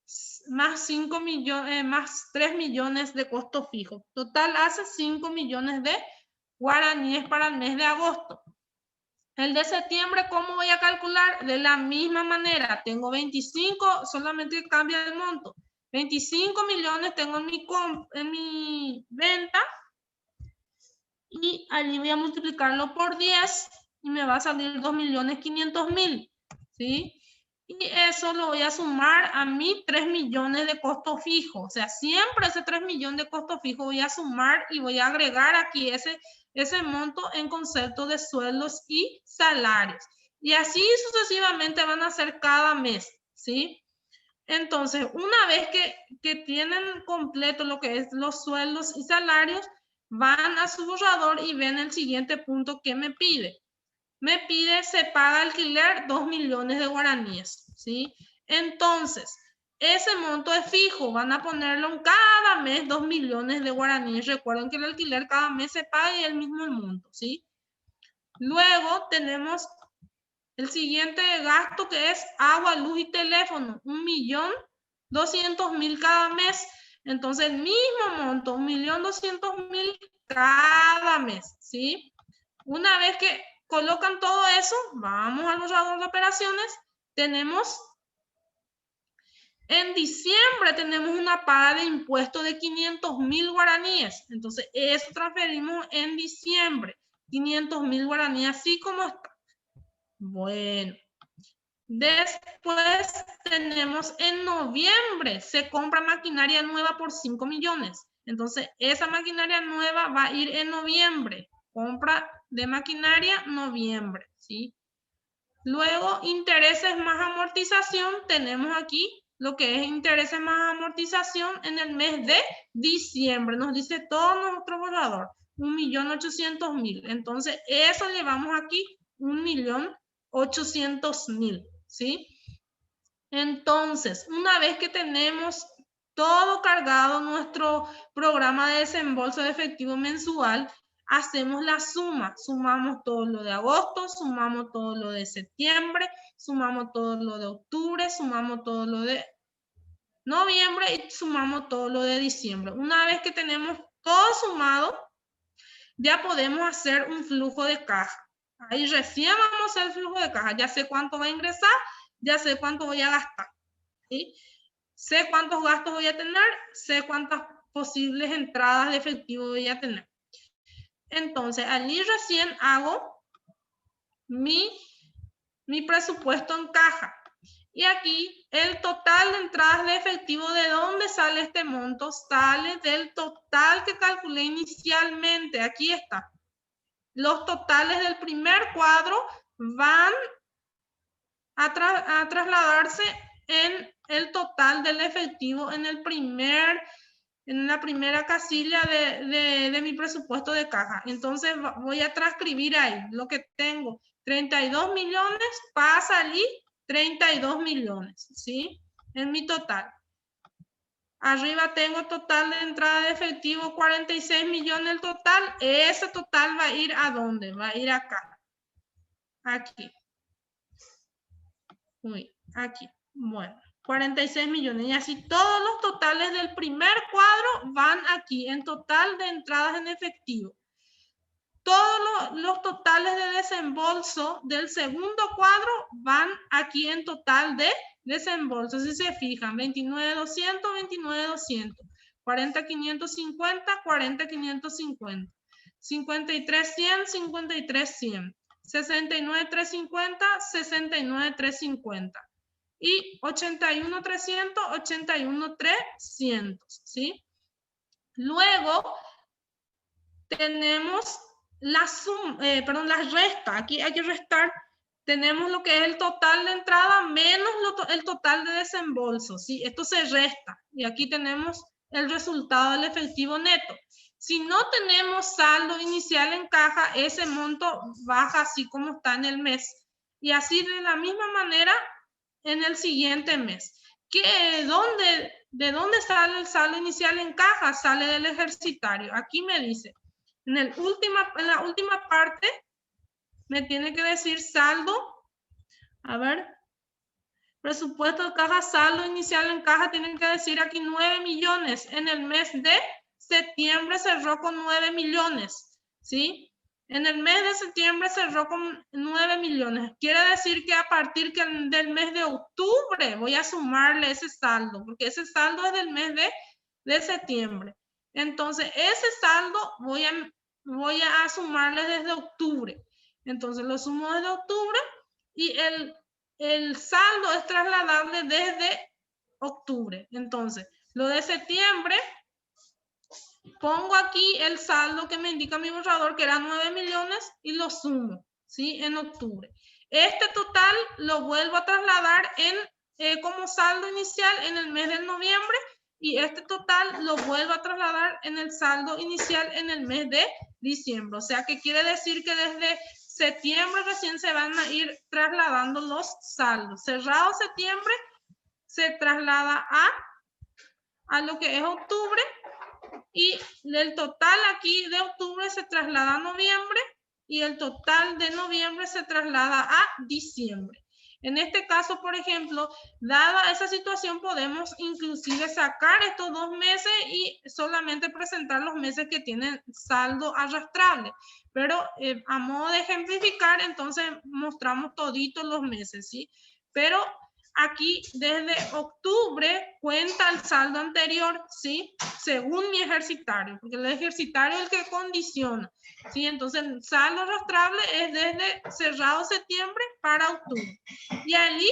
5 millones, más 3 millones de costo fijo. Total hace 5 millones de guaraníes para el mes de agosto. El de septiembre, ¿cómo voy a calcular? De la misma manera, tengo 25, solamente cambia el monto. 25 millones tengo en mi venta y allí voy a multiplicarlo por 10 y me va a salir 2.500.000, ¿sí? Y eso lo voy a sumar a mi 3 millones de costo fijo. O sea, siempre ese 3 millones de costo fijo voy a sumar y voy a agregar aquí ese monto en concepto de sueldos y salarios. Y así sucesivamente van a ser cada mes, ¿sí? Entonces, una vez que tienen completo lo que es los sueldos y salarios, van a su borrador y ven el siguiente punto que me pide. Me pide, se paga alquiler 2 millones de guaraníes, ¿sí? Entonces, ese monto es fijo, van a ponerlo en cada mes 2 millones de guaraníes. Recuerden que el alquiler cada mes se paga y el mismo monto, ¿sí? Luego tenemos el siguiente gasto que es agua, luz y teléfono, 1.200.000 cada mes. Entonces, el mismo monto, 1.200.000 cada mes, ¿sí? Una vez que colocan todo eso, vamos al borrador de operaciones, tenemos, en diciembre tenemos una paga de impuesto de 500.000 guaraníes, entonces eso transferimos en diciembre, 500.000 guaraníes, así como está. Bueno, después tenemos en noviembre, se compra maquinaria nueva por 5 millones, entonces esa maquinaria nueva va a ir en noviembre, compra de maquinaria noviembre, ¿sí? Luego, intereses más amortización, tenemos aquí lo que es intereses más amortización en el mes de diciembre. Nos dice todo nuestro borrador, 1.800.000. Entonces, eso llevamos aquí, 1.800.000, ¿sí? Entonces, una vez que tenemos todo cargado nuestro programa de desembolso de efectivo mensual, hacemos la suma, sumamos todo lo de agosto, sumamos todo lo de septiembre, sumamos todo lo de octubre, sumamos todo lo de noviembre y sumamos todo lo de diciembre. Una vez que tenemos todo sumado, ya podemos hacer un flujo de caja. Ahí recién vamos a hacer el flujo de caja. Ya sé cuánto va a ingresar, ya sé cuánto voy a gastar, ¿sí? Sé cuántos gastos voy a tener, sé cuántas posibles entradas de efectivo voy a tener. Entonces, allí recién hago mi presupuesto en caja. Y aquí el total de entradas de efectivo, ¿de dónde sale este monto? Sale del total que calculé inicialmente. Aquí está. Los totales del primer cuadro van a trasladarse en el total del efectivo en la primera casilla de mi presupuesto de caja. Entonces voy a transcribir ahí lo que tengo. 32 millones, pasa allí 32 millones, ¿sí? En mi total. Arriba tengo total de entrada de efectivo, 46 millones el total. Ese total va a ir ¿a dónde? Va a ir acá. Aquí. Uy, aquí. Bueno, 46 millones. Y así todos los totales del primer cuadro van aquí en total de entradas en efectivo. Todos los totales de desembolso del segundo cuadro van aquí en total de desembolso. Si se fijan, 29.200, 29.200. 40.550, 40.550. 53.100, 53.100. 69,350, 69,350. Y 81,300, 81,300, ¿sí? Luego tenemos la resta. Aquí hay que restar. Tenemos lo que es el total de entrada menos el total de desembolso, ¿sí? Esto se resta. Y aquí tenemos el resultado del efectivo neto. Si no tenemos saldo inicial en caja, ese monto baja así como está en el mes. Y así de la misma manera en el siguiente mes. ¿De dónde sale el saldo inicial en caja? Sale del ejercitario. Aquí me dice, en la última parte, me tiene que decir saldo. A ver, presupuesto de caja, saldo inicial en caja, tienen que decir aquí 9 millones. En el mes de septiembre cerró con 9 millones, ¿sí? En el mes de septiembre cerró con 9 millones. Quiere decir que a partir del mes de octubre voy a sumarle ese saldo, porque ese saldo es del mes de septiembre. Entonces, ese saldo voy a sumarle desde octubre. Entonces, lo sumo desde octubre y el saldo es trasladable desde octubre. Entonces, lo de septiembre, pongo aquí el saldo que me indica mi borrador, que era 9 millones, y lo sumo, ¿sí? En octubre. Este total lo vuelvo a trasladar como saldo inicial en el mes de noviembre, y este total lo vuelvo a trasladar en el saldo inicial en el mes de diciembre. O sea, que quiere decir que desde septiembre recién se van a ir trasladando los saldos. Cerrado septiembre, se traslada a lo que es octubre, y el total aquí de octubre se traslada a noviembre, y el total de noviembre se traslada a diciembre. En este caso, por ejemplo, dada esa situación, podemos inclusive sacar estos 2 meses y solamente presentar los meses que tienen saldo arrastrable. Pero a modo de ejemplificar, entonces mostramos toditos los meses, ¿sí? Pero aquí desde octubre cuenta el saldo anterior, ¿sí? Según mi ejercitario, porque el ejercitario es el que condiciona, ¿sí? Entonces el saldo arrastrable es desde cerrado septiembre para octubre. Y allí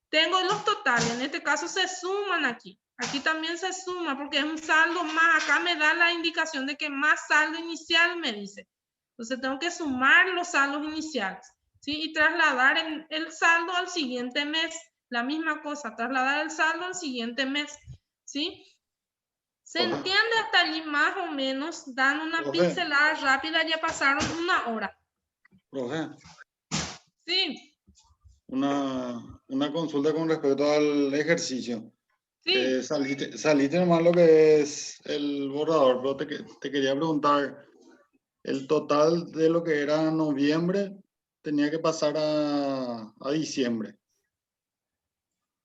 tengo los totales, en este caso se suman aquí. Aquí también se suma porque es un saldo más, acá me da la indicación de que más saldo inicial me dice. Entonces tengo que sumar los saldos iniciales, ¿sí? Y trasladar el saldo al siguiente mes. La misma cosa, trasladar el saldo al siguiente mes, ¿sí? ¿Se entiende hasta allí más o menos? Dan una pincelada rápida, ya pasaron 1 hora. Profe, Sí. una consulta con respecto al ejercicio. Sí. Saliste nomás lo que es el borrador, pero te quería preguntar, el total de lo que era noviembre tenía que pasar a diciembre.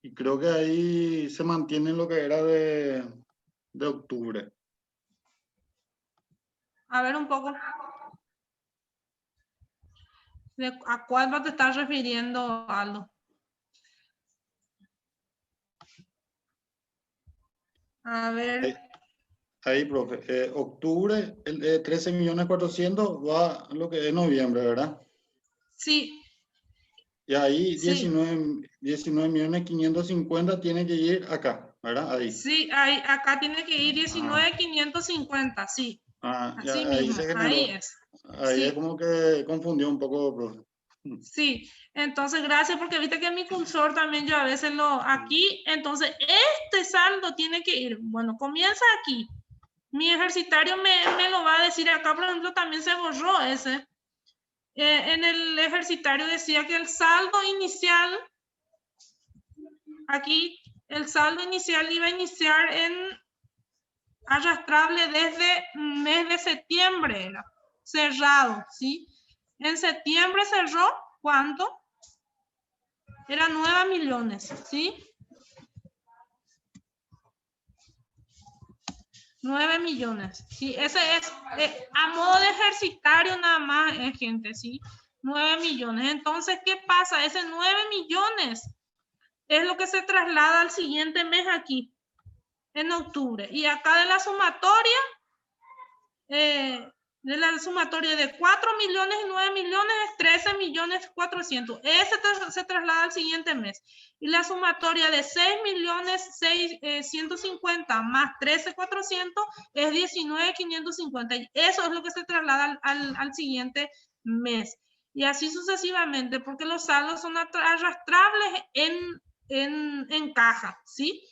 Y creo que ahí se mantiene lo que era de octubre. A ver un poco. ¿A cuál te estás refiriendo, Aldo? A ver. Ahí, profe. Octubre, el de 13.400.000 va a lo que es noviembre, ¿verdad? Sí. Y ahí Sí. 19.550.000 tiene que ir acá, ¿verdad? Ahí. Sí, acá tiene que ir 19.550, sí. Así mismo, se generó, ahí es. Ahí Sí. es como que confundió un poco, profe. Sí, entonces gracias, porque viste que mi cursor también yo a veces aquí, entonces este saldo tiene que ir, bueno, comienza aquí. Mi ejercitario me lo va a decir acá, por ejemplo, también se borró ese. En el ejercitario decía que el saldo inicial, aquí el saldo inicial iba a iniciar en arrastrable desde mes de septiembre, era cerrado, ¿sí? En septiembre cerró, ¿cuánto? Era 9 millones, ¿sí? 9 millones, ¿sí? Ese es a modo de ejercitario nada más, gente, ¿sí? 9 millones. Entonces, ¿qué pasa? Ese 9 millones es lo que se traslada al siguiente mes aquí, en octubre. Y acá de la sumatoria, de la sumatoria de 4 millones y 9 millones es 13 millones 400. Ese se traslada al siguiente mes. Y la sumatoria de 6 millones 150 más 13 400 es 19 550. Eso es lo que se traslada al siguiente mes. Y así sucesivamente, porque los saldos son arrastrables en caja, ¿sí?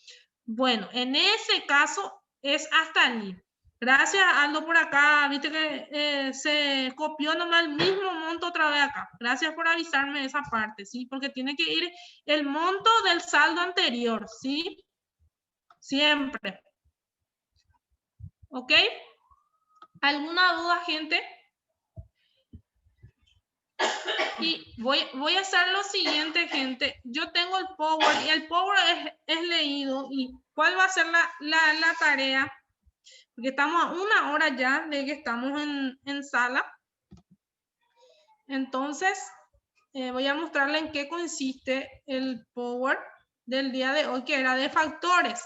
Bueno, en ese caso es hasta allí. Gracias, Aldo, por acá. Viste que se copió nomás el mismo monto otra vez acá. Gracias por avisarme esa parte, ¿sí? Porque tiene que ir el monto del saldo anterior, ¿sí? Siempre. ¿Ok? ¿Alguna duda, gente? Y voy a hacer lo siguiente, gente. Yo tengo el Power y el Power es leído. ¿Y cuál va a ser la tarea? Porque estamos a 1 hora ya de que estamos en sala. Entonces, voy a mostrarle en qué consiste el Power del día de hoy, que era de factores.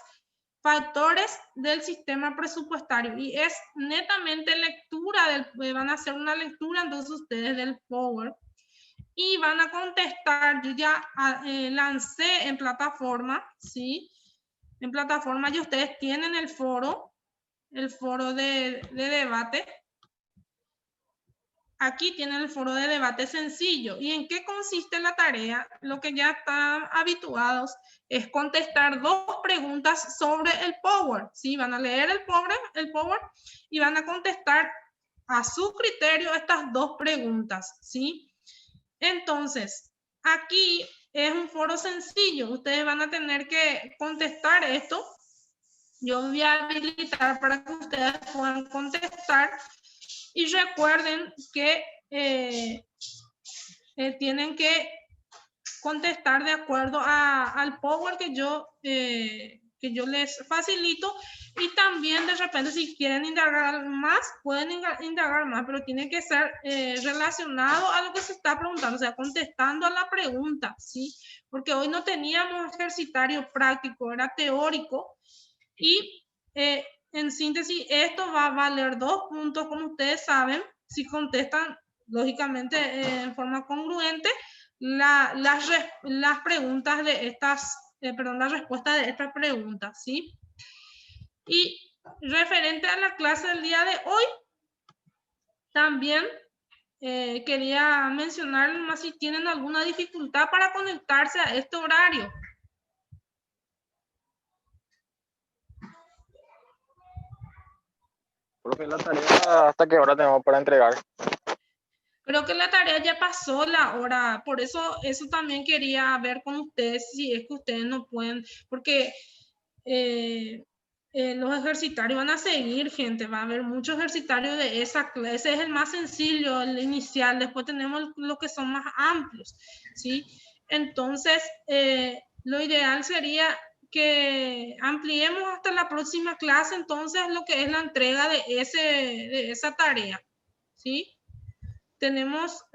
Factores del sistema presupuestario. Y es netamente lectura, van a hacer una lectura entonces ustedes del Power. Y van a contestar, yo ya lancé en plataforma, ¿sí? En plataforma y ustedes tienen el foro de debate. Aquí tienen el foro de debate sencillo. ¿Y en qué consiste la tarea? Lo que ya están habituados es contestar 2 preguntas sobre el Power. ¿Sí? Van a leer el Power y van a contestar a su criterio estas 2 preguntas. ¿Sí? Entonces, aquí es un foro sencillo. Ustedes van a tener que contestar esto. Yo voy a habilitar para que ustedes puedan contestar. Y recuerden que tienen que contestar de acuerdo al Power que yo les facilito. Y también de repente si quieren indagar más, pueden indagar más, pero tiene que ser relacionado a lo que se está preguntando, o sea, contestando a la pregunta, ¿sí? Porque hoy no teníamos ejercitario práctico, era teórico. Y en síntesis, esto va a valer 2 puntos, como ustedes saben, si contestan lógicamente en forma congruente las preguntas de estas, la respuesta de estas preguntas, ¿sí? Y referente a la clase del día de hoy, también quería mencionar más si tienen alguna dificultad para conectarse a este horario. Profe, la tarea, ¿hasta qué hora tenemos para entregar? Creo que la tarea ya pasó la hora, por eso también quería ver con ustedes si es que ustedes no pueden, porque los ejercitarios van a seguir, gente, va a haber muchos ejercitarios de esa clase, ese es el más sencillo, el inicial, después tenemos los que son más amplios, ¿sí? Entonces, lo ideal sería que ampliemos hasta la próxima clase, entonces, lo que es la entrega de esa tarea, ¿sí? Tenemos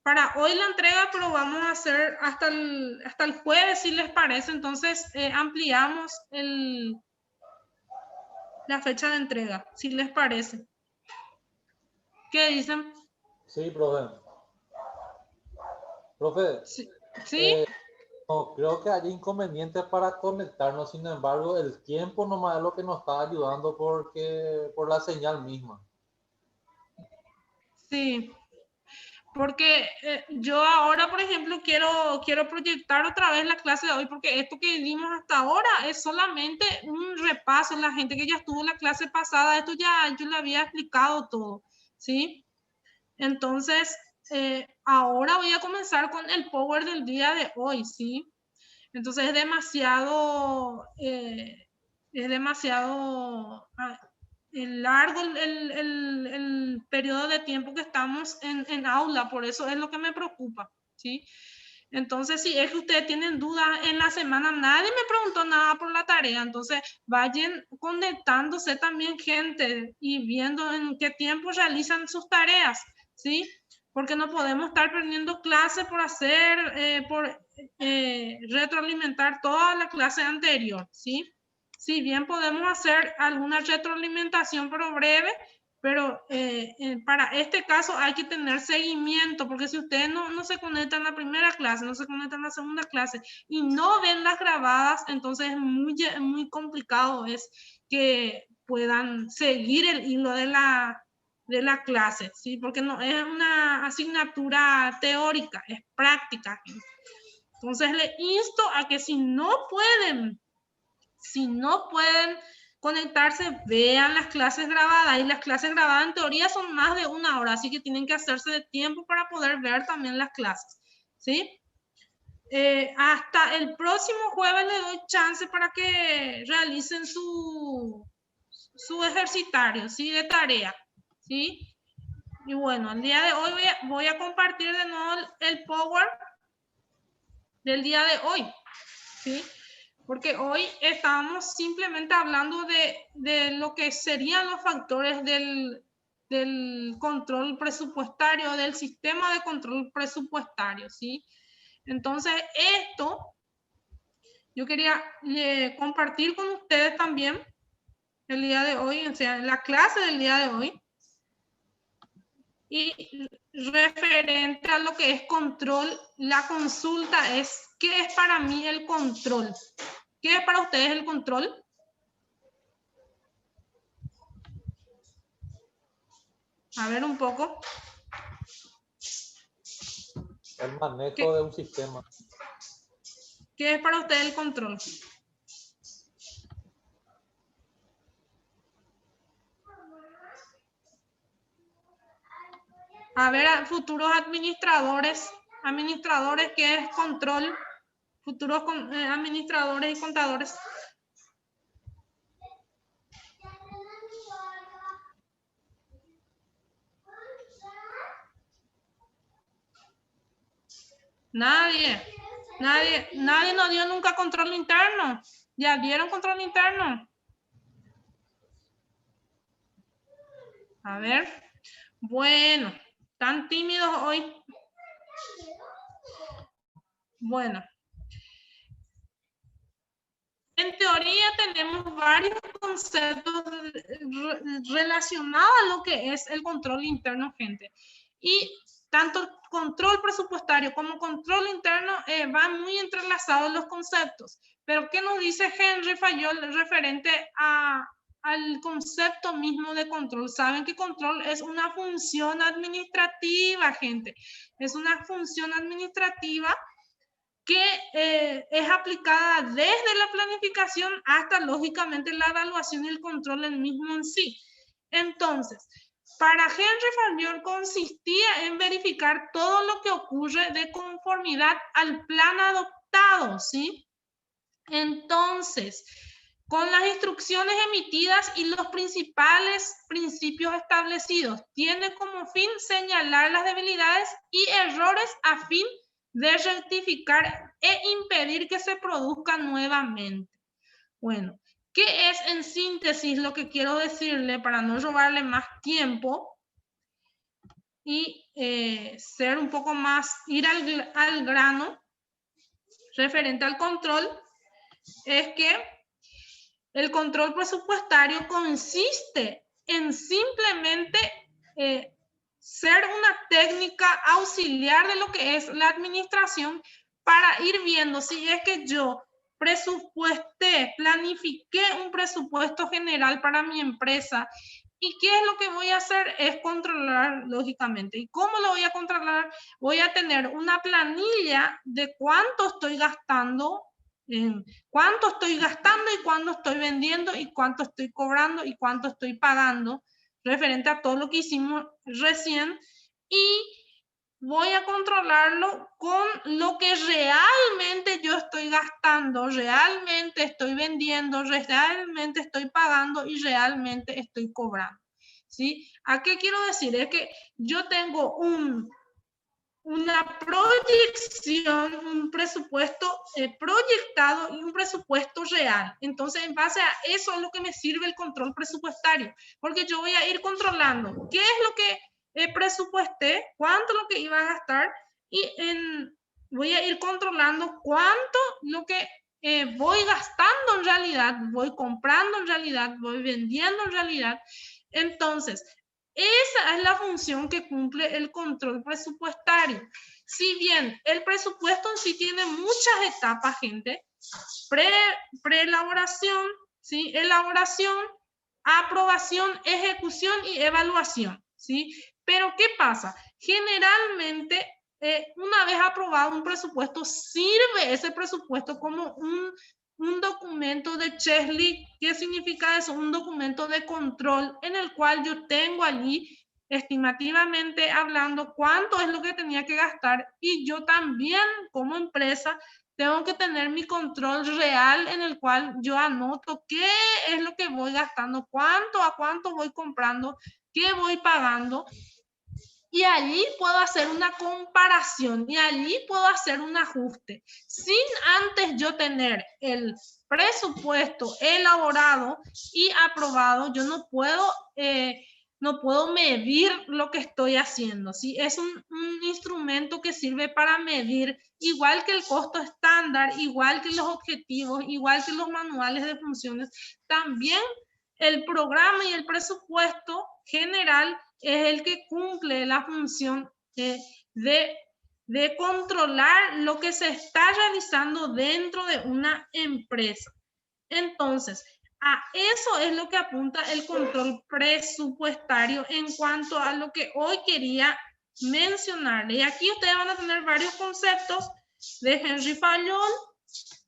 para hoy la entrega, pero vamos a hacer hasta el jueves, si les parece. Entonces, ampliamos la fecha de entrega, si les parece. ¿Qué dicen? Sí, profe. Profe, ¿Sí? no creo que haya inconvenientes para conectarnos, sin embargo, el tiempo nomás es lo que nos está ayudando por la señal misma. Sí. Porque yo ahora, por ejemplo, quiero proyectar otra vez la clase de hoy, porque esto que dimos hasta ahora es solamente un repaso. La gente que ya estuvo en la clase pasada, esto ya yo le había explicado todo, ¿sí? Entonces, ahora voy a comenzar con el Power del día de hoy, ¿sí? Entonces es demasiado largo el periodo de tiempo que estamos en aula, por eso es lo que me preocupa, ¿sí? Entonces, si es que ustedes tienen dudas en la semana, nadie me preguntó nada por la tarea, entonces vayan conectándose también, gente, y viendo en qué tiempo realizan sus tareas, ¿sí? Porque no podemos estar perdiendo clase por retroalimentar toda la clase anterior, ¿sí? Si bien podemos hacer alguna retroalimentación, pero breve, Pero para este caso hay que tener seguimiento, porque si ustedes no se conectan a la primera clase, no se conectan a la segunda clase y no ven las grabadas, entonces es muy complicado es que puedan seguir el hilo de la clase, ¿sí? Porque no es una asignatura teórica, es práctica. Entonces le insto a que si no pueden conectarse, vean las clases grabadas, y las clases grabadas en teoría son más de 1 hora, así que tienen que hacerse de tiempo para poder ver también las clases, ¿sí? Hasta el próximo jueves les doy chance para que realicen su ejercitario, ¿sí? De tarea, ¿sí? Y bueno, el día de hoy voy a compartir de nuevo el Power del día de hoy, ¿sí? Porque hoy estábamos simplemente hablando de lo que serían los factores del control presupuestario, del sistema de control presupuestario, ¿sí? Entonces, esto yo quería compartir con ustedes también el día de hoy, o sea, en la clase del día de hoy, y referente a lo que es control, la consulta es, ¿qué es para mí el control? ¿Qué es para ustedes el control? A ver un poco. El manejo de un sistema. ¿Qué es para ustedes el control? A ver, a futuros administradores, ¿qué es control? Futuros administradores y contadores. Nadie nos dio nunca control interno. ¿Ya dieron control interno? A ver. Bueno, tan tímidos hoy. Bueno. En teoría tenemos varios conceptos relacionados a lo que es el control interno, gente. Y tanto control presupuestario como control interno van muy entrelazados los conceptos. Pero ¿qué nos dice Henry Fayol referente al concepto mismo de control? Saben que control es una función administrativa, gente. Es una función administrativa que es aplicada desde la planificación hasta, lógicamente, la evaluación y el control del mismo en sí. Entonces, para Henry Fayol consistía en verificar todo lo que ocurre de conformidad al plan adoptado, ¿sí? Entonces, con las instrucciones emitidas y los principales principios establecidos, tiene como fin señalar las debilidades y errores a fin de rectificar e impedir que se produzcan nuevamente. Bueno, ¿qué es en síntesis lo que quiero decirle para no robarle más tiempo y ser un poco más, ir al grano referente al control? Es que el control presupuestario consiste en simplemente ser una técnica auxiliar de lo que es la administración para ir viendo si es que yo planifiqué un presupuesto general para mi empresa, y qué es lo que voy a hacer es controlar, lógicamente. ¿Y cómo lo voy a controlar? Voy a tener una planilla de cuánto estoy gastando y cuánto estoy vendiendo y cuánto estoy cobrando y cuánto estoy pagando referente a todo lo que hicimos recién, y voy a controlarlo con lo que realmente yo estoy gastando, realmente estoy vendiendo, realmente estoy pagando y realmente estoy cobrando, ¿sí? ¿A qué quiero decir? Es que yo tengo una proyección, un presupuesto proyectado y un presupuesto real. Entonces, en base a eso es lo que me sirve el control presupuestario, porque yo voy a ir controlando qué es lo que presupuesté, cuánto es lo que iba a gastar, y voy a ir controlando cuánto lo que voy gastando en realidad, voy comprando en realidad, voy vendiendo en realidad. Entonces, Esa es la función que cumple el control presupuestario. Si bien el presupuesto en sí tiene muchas etapas, gente, preelaboración, ¿sí? Elaboración, aprobación, ejecución y evaluación, ¿sí? Pero ¿qué pasa? Generalmente, una vez aprobado un presupuesto, sirve ese presupuesto como un documento de checklist. ¿Qué significa eso? Un documento de control en el cual yo tengo allí estimativamente hablando cuánto es lo que tenía que gastar, y yo también como empresa tengo que tener mi control real en el cual yo anoto qué es lo que voy gastando, cuánto a cuánto voy comprando, qué voy pagando. Y allí puedo hacer una comparación y allí puedo hacer un ajuste. Sin antes yo tener el presupuesto elaborado y aprobado, yo no puedo medir lo que estoy haciendo, ¿sí? Es un instrumento que sirve para medir, igual que el costo estándar, igual que los objetivos, igual que los manuales de funciones. También el programa y el presupuesto general es el que cumple la función de controlar lo que se está realizando dentro de una empresa. Entonces, a eso es lo que apunta el control presupuestario en cuanto a lo que hoy quería mencionarle. Y aquí ustedes van a tener varios conceptos de Henry Fayol,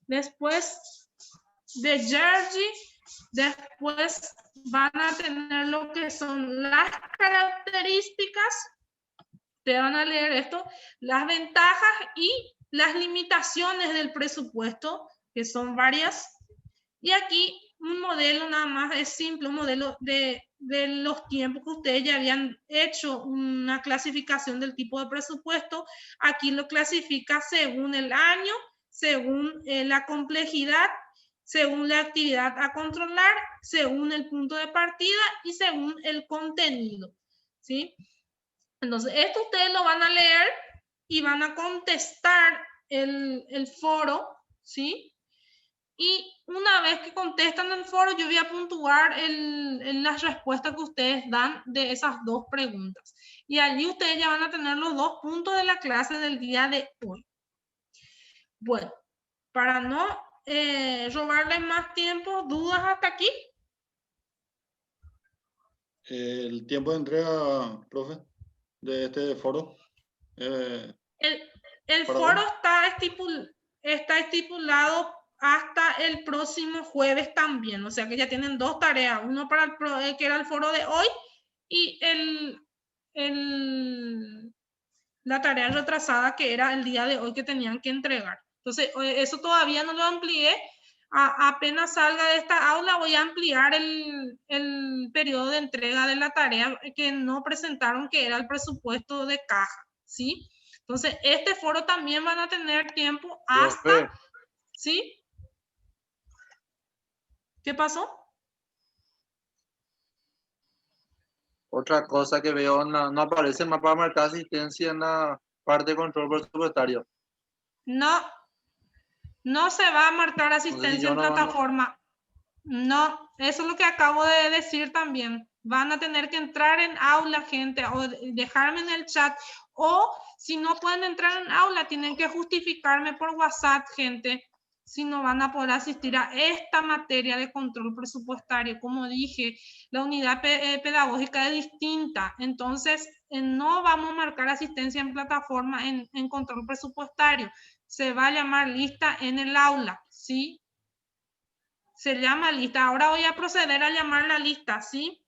después de Jerzy, después van a tener lo que son las características, te van a leer esto, las ventajas y las limitaciones del presupuesto, que son varias. Y aquí un modelo nada más es simple, un modelo de los tiempos que ustedes ya habían hecho una clasificación del tipo de presupuesto. Aquí lo clasifica según el año, según la complejidad, según la actividad a controlar, según el punto de partida y según el contenido, ¿sí? Entonces, esto ustedes lo van a leer y van a contestar el foro, ¿sí? Y una vez que contestan el foro, yo voy a puntuar las respuestas que ustedes dan de esas dos preguntas. Y allí ustedes ya van a tener los 2 puntos de la clase del día de hoy. Bueno, para no robarles más tiempo, ¿dudas hasta aquí? El tiempo de entrega, profe, de este foro. El foro está estipulado hasta el próximo jueves también, o sea que ya tienen 2 tareas, uno para que era el foro de hoy y la tarea retrasada que era el día de hoy que tenían que entregar. Entonces, eso todavía no lo amplié. Apenas salga de esta aula voy a ampliar el periodo de entrega de la tarea que no presentaron, que era el presupuesto de caja, ¿sí? Entonces, este foro también van a tener tiempo hasta... Profe, ¿Sí? ¿Qué pasó? otra cosa que veo, no aparece más para marcar asistencia en la parte de control presupuestario. No se va a marcar asistencia en plataforma. No, eso es lo que acabo de decir también. Van a tener que entrar en aula, gente, o dejarme en el chat. O si no pueden entrar en aula, tienen que justificarme por WhatsApp, gente, si no van a poder asistir a esta materia de control presupuestario. Como dije, la unidad pedagógica es distinta. Entonces, no vamos a marcar asistencia en plataforma en control presupuestario. Se va a llamar lista en el aula, ¿sí? Se llama lista. Ahora voy a proceder a llamar la lista, ¿sí?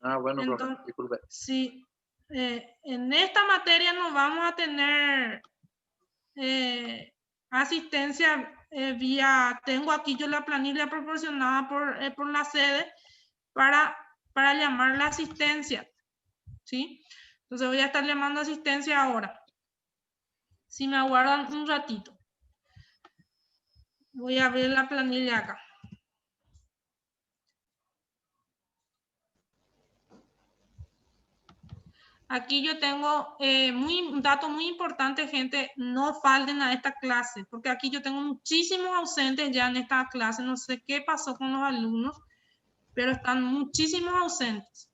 Ah, bueno, Entonces, profe, disculpe. sí. En esta materia no vamos a tener asistencia tengo aquí yo la planilla proporcionada por la sede para llamar la asistencia, ¿sí? Entonces voy a estar llamando asistencia ahora. Si me aguardan un ratito. Voy a abrir la planilla acá. Aquí yo tengo un dato muy importante, gente, no falten a esta clase, porque aquí yo tengo muchísimos ausentes ya en esta clase, no sé qué pasó con los alumnos, pero están muchísimos ausentes.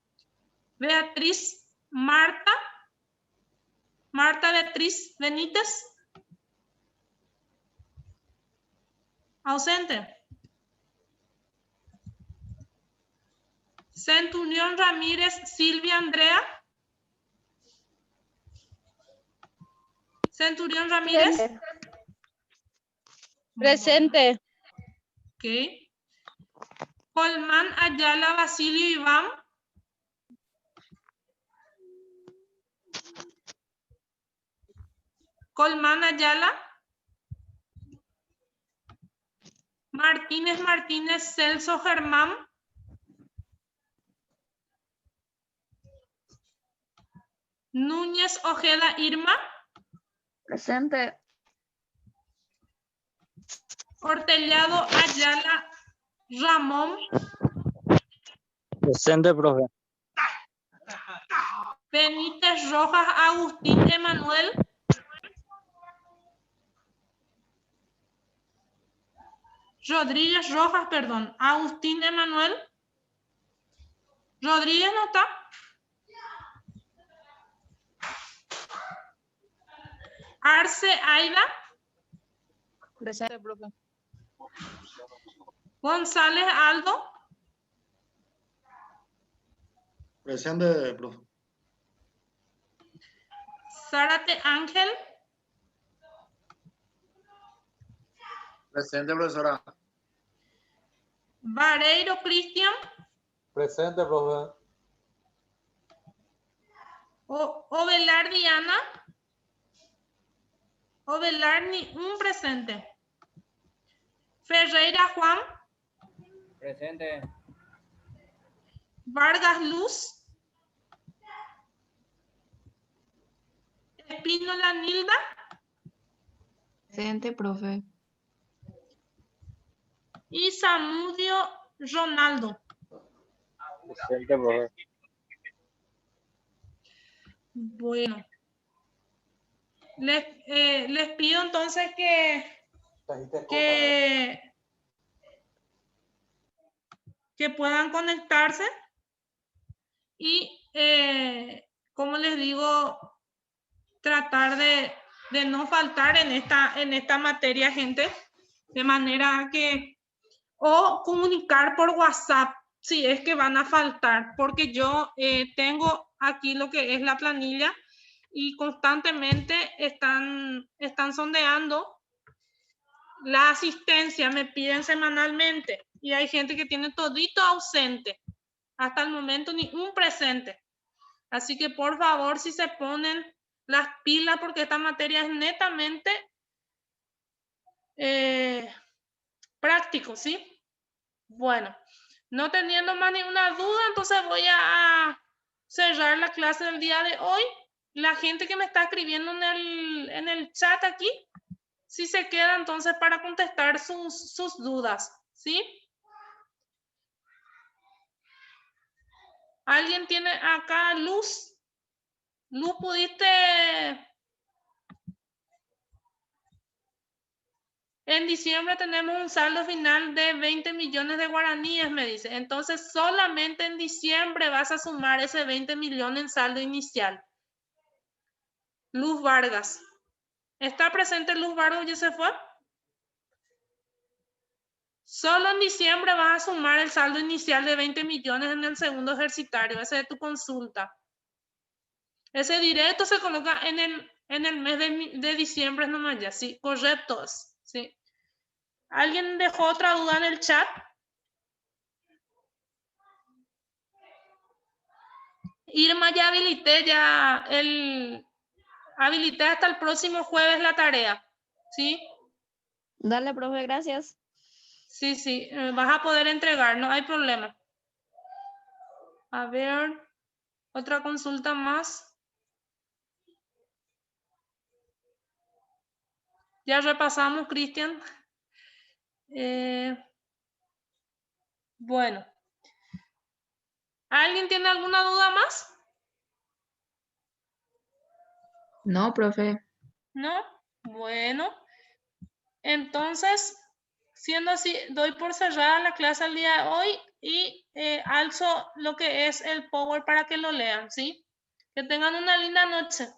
Beatriz Marta. Marta Beatriz Benítez. Ausente. Centurión Ramírez Silvia Andrea. Centurión Ramírez. Presente. Ok. Colmán Ayala Basilio Iván. Colmán Ayala. Martínez Martínez Celso Germán. Núñez Ojeda Irma. Presente. Hortellado Ayala Ramón. Presente, profe. Benítez Rojas Agustín Emanuel. Rodríguez Rojas, perdón. Agustín Emanuel. Rodríguez no está. Arce Aida. Presente, profe. González Aldo. Presente, profe. Zárate Ángel. Presente, profesora. Vareiro Cristian. Presente, profe. Ovelar Diana. Ovelar ni un presente. Ferreira Juan. Presente. Vargas Luz. Espínola Nilda. Presente, profe. Y Zamudio Ronaldo. Presente, profe. Bueno. Les pido entonces que puedan conectarse y, como les digo, tratar de no faltar en esta materia, gente, de manera que, o comunicar por WhatsApp si es que van a faltar, porque yo tengo aquí lo que es la planilla y constantemente están sondeando la asistencia, me piden semanalmente y hay gente que tiene todito ausente, hasta el momento ni un presente. Así que por favor, si se ponen las pilas, porque esta materia es netamente práctico, ¿sí? Bueno, no teniendo más ninguna duda, entonces voy a cerrar la clase del día de hoy. La gente que me está escribiendo en el chat aquí, si se queda entonces para contestar sus dudas, ¿sí? ¿Alguien tiene acá Luz? Luz, ¿pudiste? En diciembre tenemos un saldo final de 20 millones de guaraníes, me dice. Entonces, solamente en diciembre vas a sumar ese 20 millones en saldo inicial. Luz Vargas. ¿Está presente Luz Vargas? ¿Ya se fue? Solo en diciembre vas a sumar el saldo inicial de 20 millones en el segundo ejercitario. Esa es tu consulta. Ese directo se coloca en el mes de diciembre nomás ya. Sí, correctos. Sí. ¿Alguien dejó otra duda en el chat? Irma, ya habilité hasta el próximo jueves la tarea. ¿Sí? Dale, profe, gracias. Sí, sí, vas a poder entregar, no hay problema. A ver, otra consulta más. Ya repasamos, Cristian. Bueno. ¿Alguien tiene alguna duda más? No, profe. ¿No? Bueno. Entonces, siendo así, doy por cerrada la clase al día de hoy y alzo lo que es el Power para que lo lean, ¿sí? Que tengan una linda noche.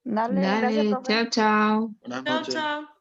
Dale, gracias, Dale, profe. chao, chao. Buenas Chao, noches. chao.